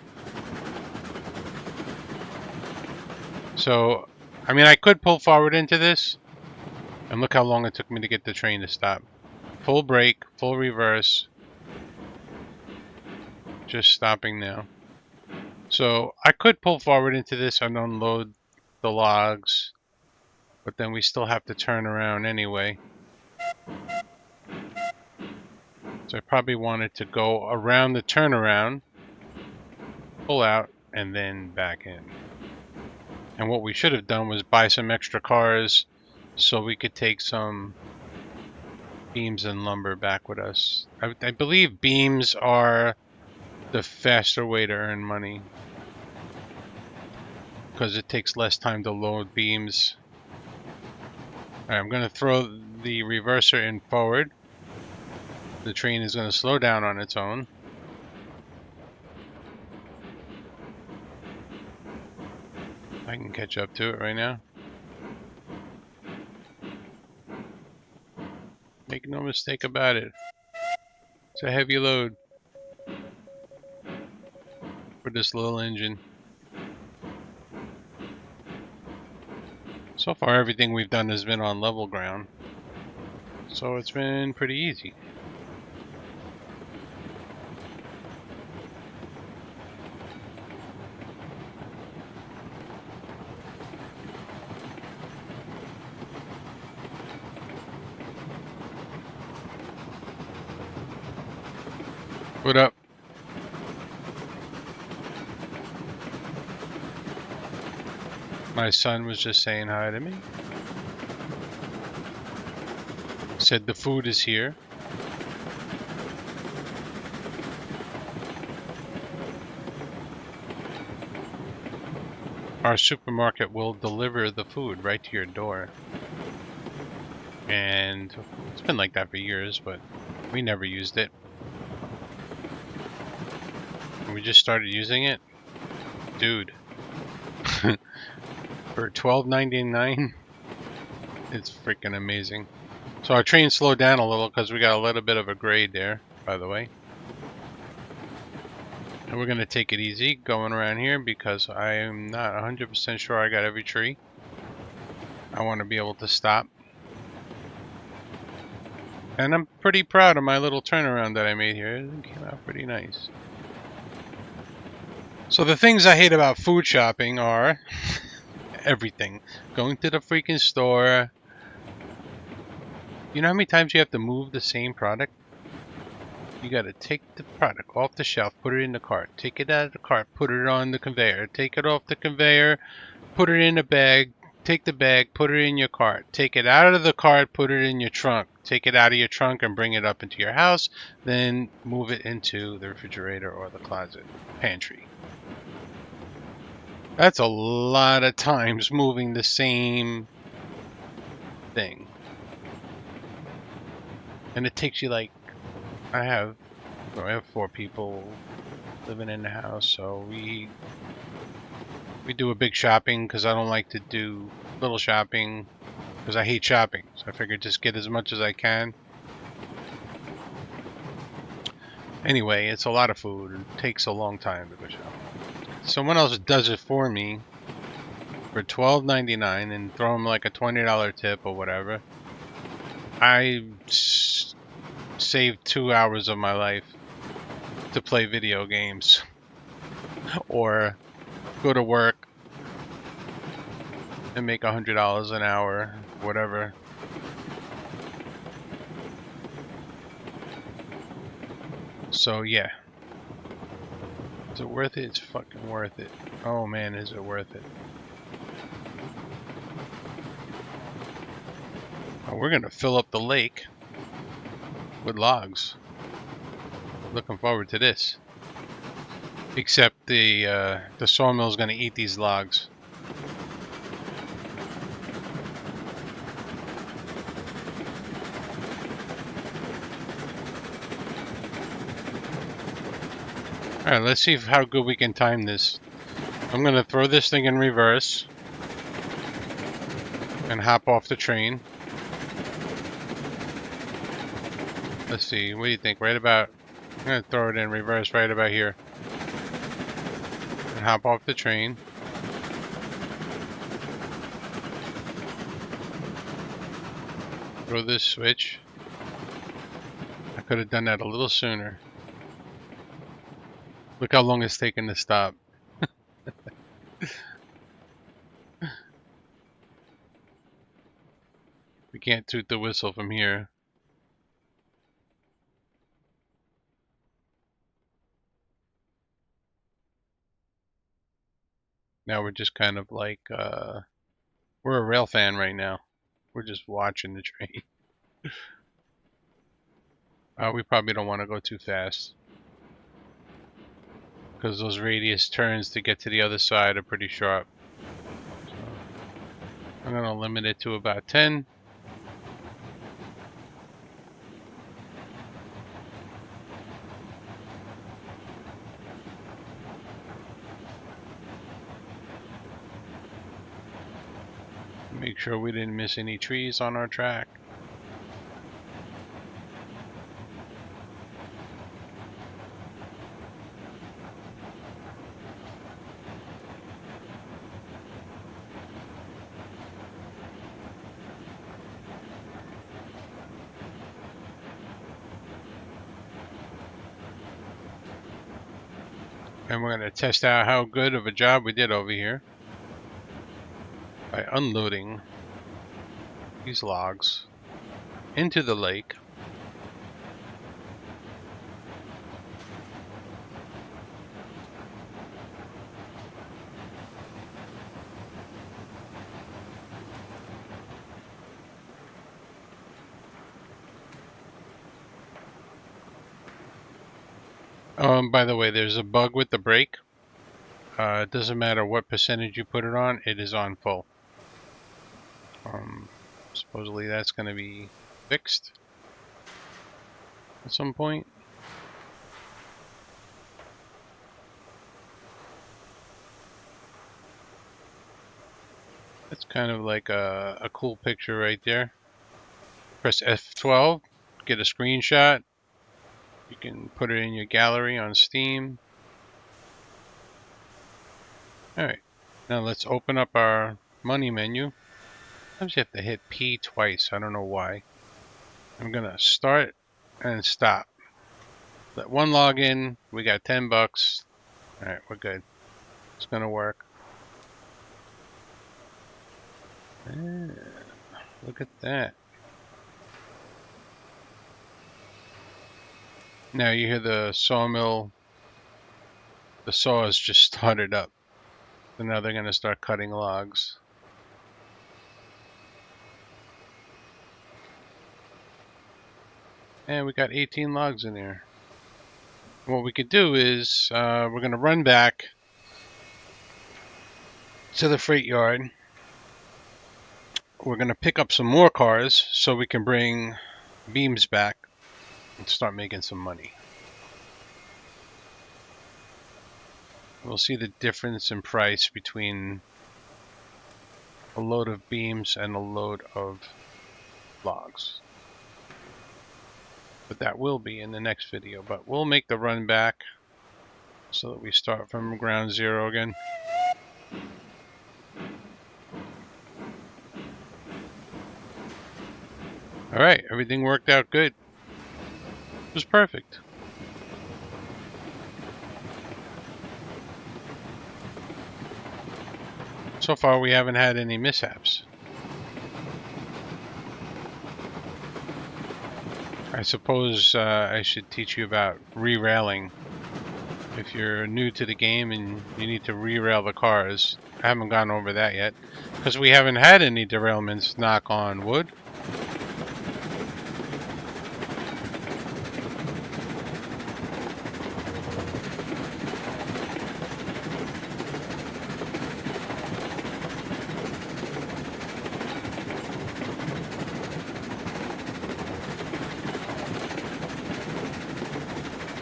So, I mean, I could pull forward into this. And look how long it took me to get the train to stop. Full brake, full reverse. Just stopping now. So I could pull forward into this and unload the logs, but then we still have to turn around anyway. So I probably wanted to go around the turnaround, pull out, and then back in. And what we should have done was buy some extra cars so we could take some beams and lumber back with us. I believe beams are the faster way to earn money, because it takes less time to load beams. Alright, I'm going to throw the reverser in forward. The train is going to slow down on its own. I can catch up to it right now. Make no mistake about it. It's a heavy load for this little engine. So far everything we've done has been on level ground, so it's been pretty easy. What up? My son was just saying hi to me. Said the food is here. Our supermarket will deliver the food right to your door. And it's been like that for years, but we never used it. We just started using it. Dude. For $12.99, it's freaking amazing. So our train slowed down a little because we got a little bit of a grade there, by the way. And we're going to take it easy going around here because I am not 100% sure I got every tree. I want to be able to stop. And I'm pretty proud of my little turnaround that I made here. It came out pretty nice. So the things I hate about food shopping are everything. Going to the freaking store. You know how many times you have to move the same product? You gotta take the product off the shelf, put it in the cart, take it out of the cart, put it on the conveyor, take it off the conveyor, put it in a bag, take the bag, put it in your cart, take it out of the cart, put it in your trunk, take it out of your trunk and bring it up into your house, then move it into the refrigerator or the closet, pantry. That's a lot of times moving the same thing. And it takes you like, I have 4 people living in the house, so we do a big shopping because I don't like to do little shopping because I hate shopping. So I figured just get as much as I can. Anyway, it's a lot of food and it takes a long time to go shopping. Someone else does it for me for $12.99 and throw them like a $20 tip or whatever. I saved 2 hours of my life to play video games or go to work and make $100 an hour, whatever. So yeah. Is it worth it? It's fucking worth it. Oh man, is it worth it? Oh, we're gonna fill up the lake with logs. Looking forward to this. Except the sawmill's gonna eat these logs. Alright, let's see how good we can time this. I'm gonna throw this thing in reverse and hop off the train. Let's see, what do you think? Right about, I'm gonna throw it in reverse right about here. And hop off the train. Throw this switch. I could have done that a little sooner. Look how long it's taken to stop. We can't toot the whistle from here. Now we're just kind of like, we're a rail fan right now. We're just watching the train. We probably don't want to go too fast, because those radius turns to get to the other side are pretty sharp. So I'm going to limit it to about 10. Make sure we didn't miss any trees on our track. And we're going to test out how good of a job we did over here by unloading these logs into the lake. By the way, there's a bug with the brake. It doesn't matter what percentage you put it on, it is on full. Supposedly that's going to be fixed at some point. That's kind of like a cool picture right there. Press F12, get a screenshot. You can put it in your gallery on Steam. Alright, now let's open up our money menu. Sometimes you have to hit P twice, I don't know why. I'm gonna start and stop. Let one log in, we got 10 bucks. Alright, we're good. It's gonna work. Look at that. Now you hear the sawmill. The saw has just started up. So now they're gonna start cutting logs. And we got 18 logs in there. What we could do is we're going to run back to the freight yard. We're going to pick up some more cars so we can bring beams back and start making some money. We'll see the difference in price between a load of beams and a load of logs. But that will be in the next video. But we'll make the run back so that we start from ground zero again. Alright, everything worked out good. It was perfect. So far, we haven't had any mishaps. I suppose I should teach you about rerailing. If you're new to the game and you need to re-rail the cars, I haven't gone over that yet, because we haven't had any derailments, knock on wood.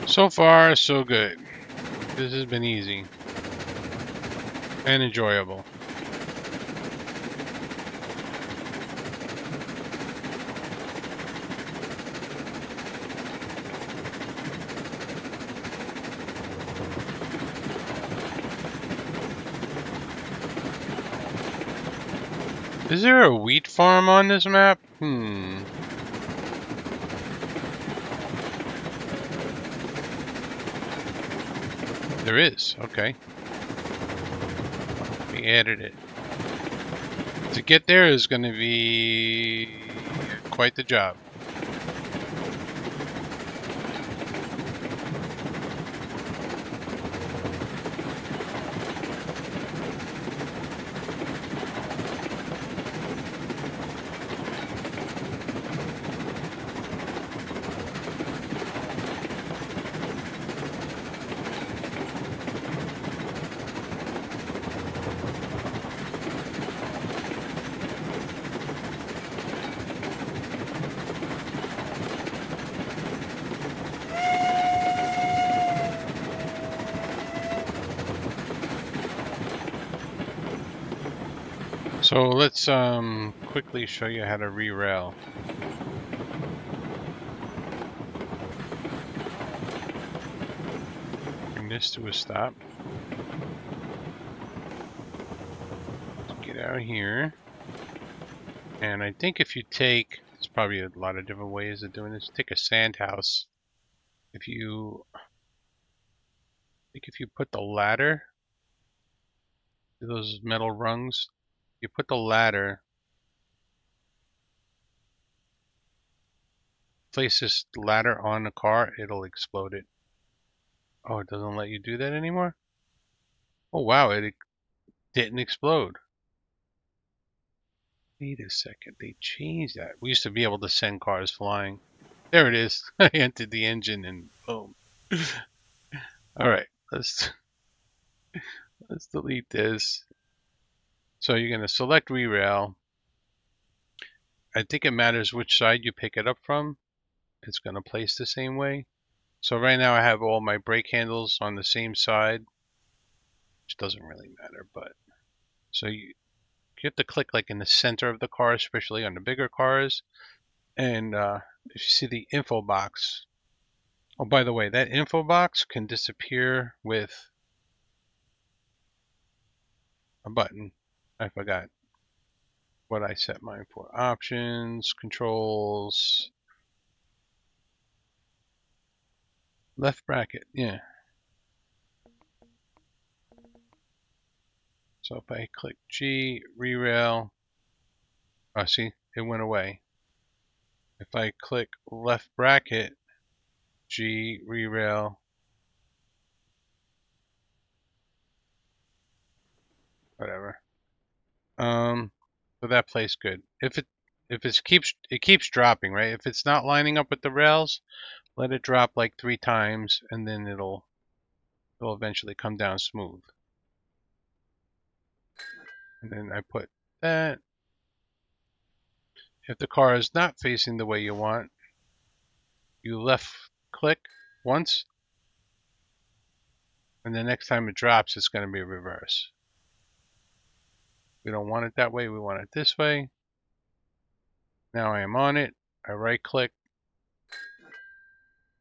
So far, so good. This has been easy and enjoyable. Is there a wheat farm on this map? There is. Okay. We added it. To get there is going to be quite the job. So let's quickly show you how to re-rail. Bring this to a stop. Get out here. And I think if you take, there's probably a lot of different ways of doing this. Take a sand house. I think if you put the ladder to those metal rungs, you put the ladder, place this ladder on the car, it'll explode it. Oh, it doesn't let you do that anymore? Oh wow, it didn't explode. Wait a second, they changed that. We used to be able to send cars flying. There it is. I entered the engine and boom. Alright, let's delete this. So you're gonna select rerail. I think it matters which side you pick it up from. It's gonna place the same way. So right now I have all my brake handles on the same side, which doesn't really matter, but so you have to click like in the center of the car, especially on the bigger cars. And if you see the info box, oh, by the way, that info box can disappear with a button. I forgot what I set mine for. Options, controls, left bracket, yeah. So if I click G, rerail, oh, see, it went away. If I click left bracket, G, rerail, whatever. So that plays good. If it keeps dropping, right? If it's not lining up with the rails, let it drop like 3 times, and then it'll eventually come down smooth. And then I put that. If the car is not facing the way you want, you left click once, and the next time it drops, it's going to be reverse. We don't want it that way, we want it this way. Now I am on it, I right click.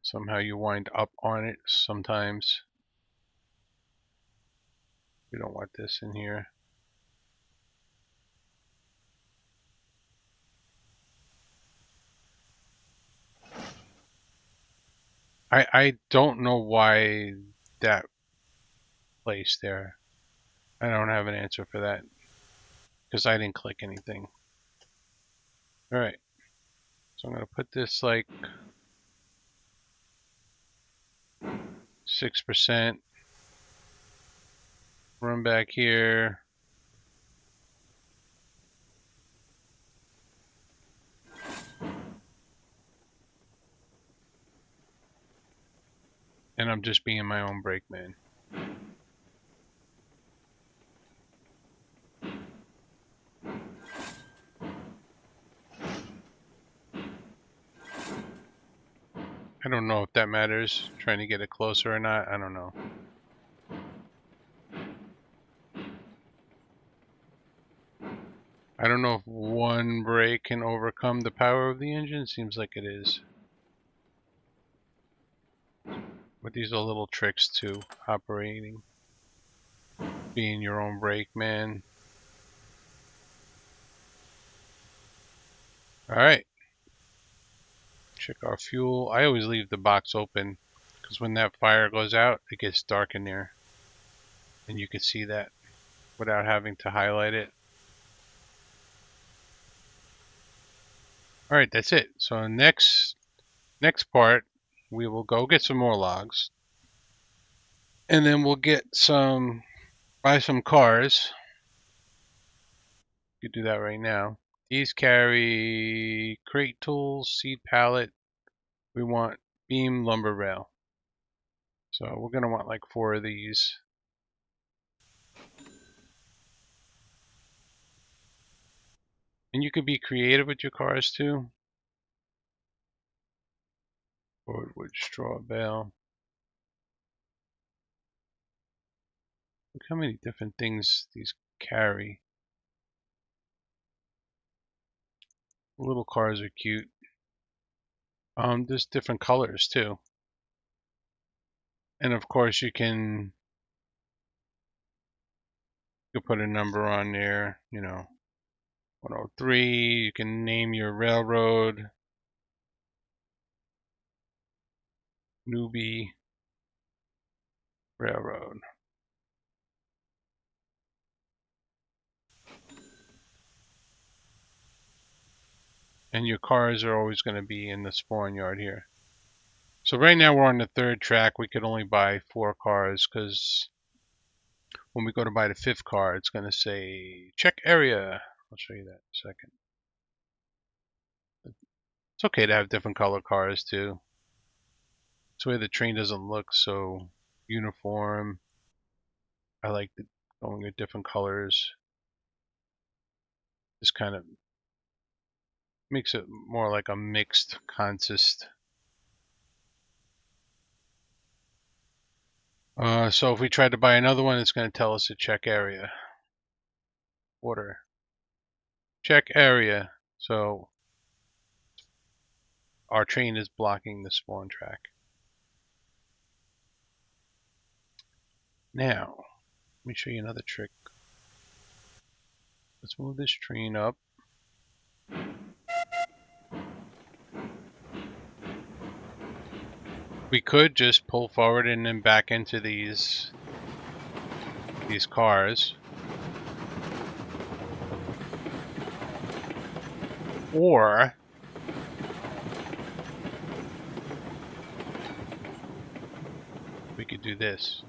Somehow you wind up on it sometimes. We don't want this in here. I don't know why that placed there. I don't have an answer for that. because I didn't click anything. Alright, so I'm going to put this like 6%. Run back here. And I'm just being my own brakeman. I don't know if that matters, trying to get it closer or not, I don't know. I don't know if one brake can overcome the power of the engine, seems like it is. But these are little tricks to operating, being your own brakeman. Alright. Check our fuel. I always leave the box open because when that fire goes out, it gets dark in there. And you can see that without having to highlight it. Alright, that's it. So next part, we will go get some more logs. And then we'll buy some cars. You can do that right now. These carry crate tools, seed pallet. We want beam lumber rail. So we're going to want like 4 of these. And you could be creative with your cars too. Wood, straw bale. Look how many different things these carry. Little cars are cute. There's different colors too. And of course you can put a number on there, 103. You can name your railroad. Newbie Railroad. And your cars are always going to be in the spawn yard here. So right now we're on the 3rd track. We could only buy 4 cars because when we go to buy the 5th car, it's going to say check area. I'll show you that in a second. It's okay to have different color cars too. This way the train doesn't look so uniform. I like going with different colors. This kind of makes it more like a mixed consist. So if we try to buy another one, it's going to tell us to check area. Order. Check area. So our train is blocking the spawn track. Now, let me show you another trick. Let's move this train up. We could just pull forward and then back into these cars. Or we could do this.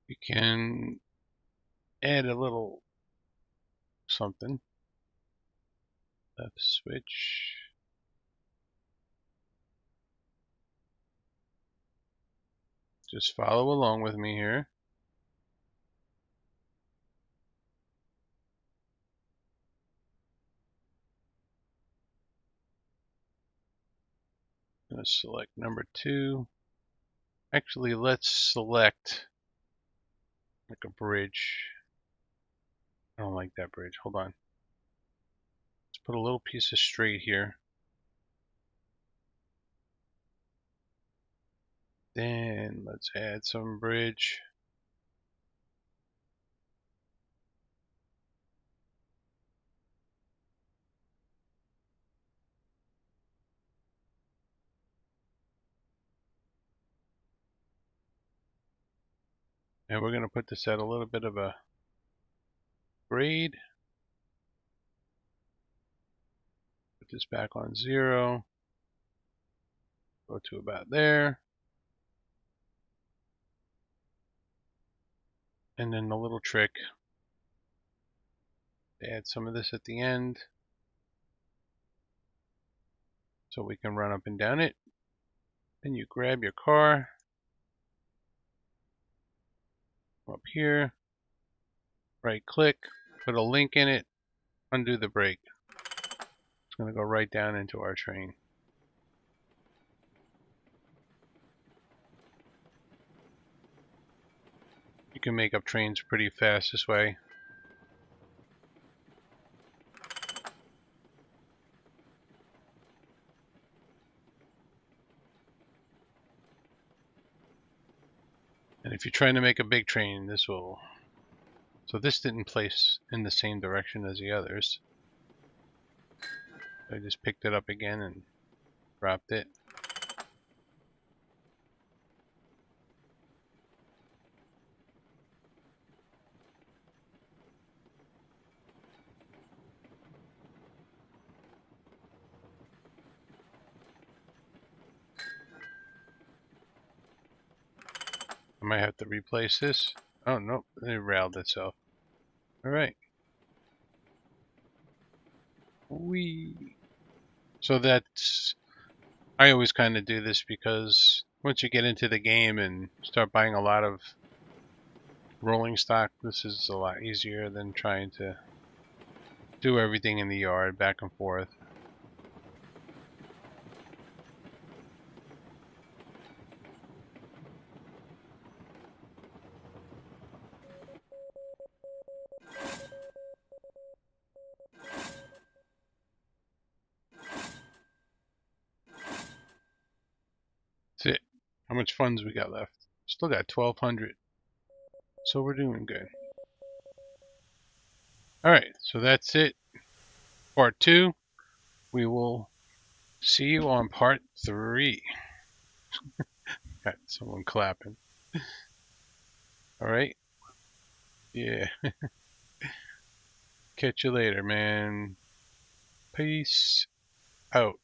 We can add a little something. Left switch. Just follow along with me here. I'm going to select number 2. Actually, let's select like a bridge. I don't like that bridge. Hold on. Let's put a little piece of straight here. Then let's add some bridge. And we're going to put this at a little bit of a grade. Put this back on 0. Go to about there. And then the little trick, add some of this at the end so we can run up and down it. Then you grab your car up here, right click, put a link in it, undo the brake. It's going to go right down into our train. You can make up trains pretty fast this way. And if you're trying to make a big train, this will... So this didn't place in the same direction as the others. I just picked it up again and dropped it. I might have to replace this. Oh, no, it railed itself. Alright. Whee! So that's... I always kind of do this because once you get into the game and start buying a lot of rolling stock, this is a lot easier than trying to do everything in the yard back and forth. That's it. How much funds we got left? Still got 1,200. So we're doing good. Alright, so that's it. Part 2. We will see you on part 3. Got someone clapping. Alright. Yeah. Catch you later, man. Peace out.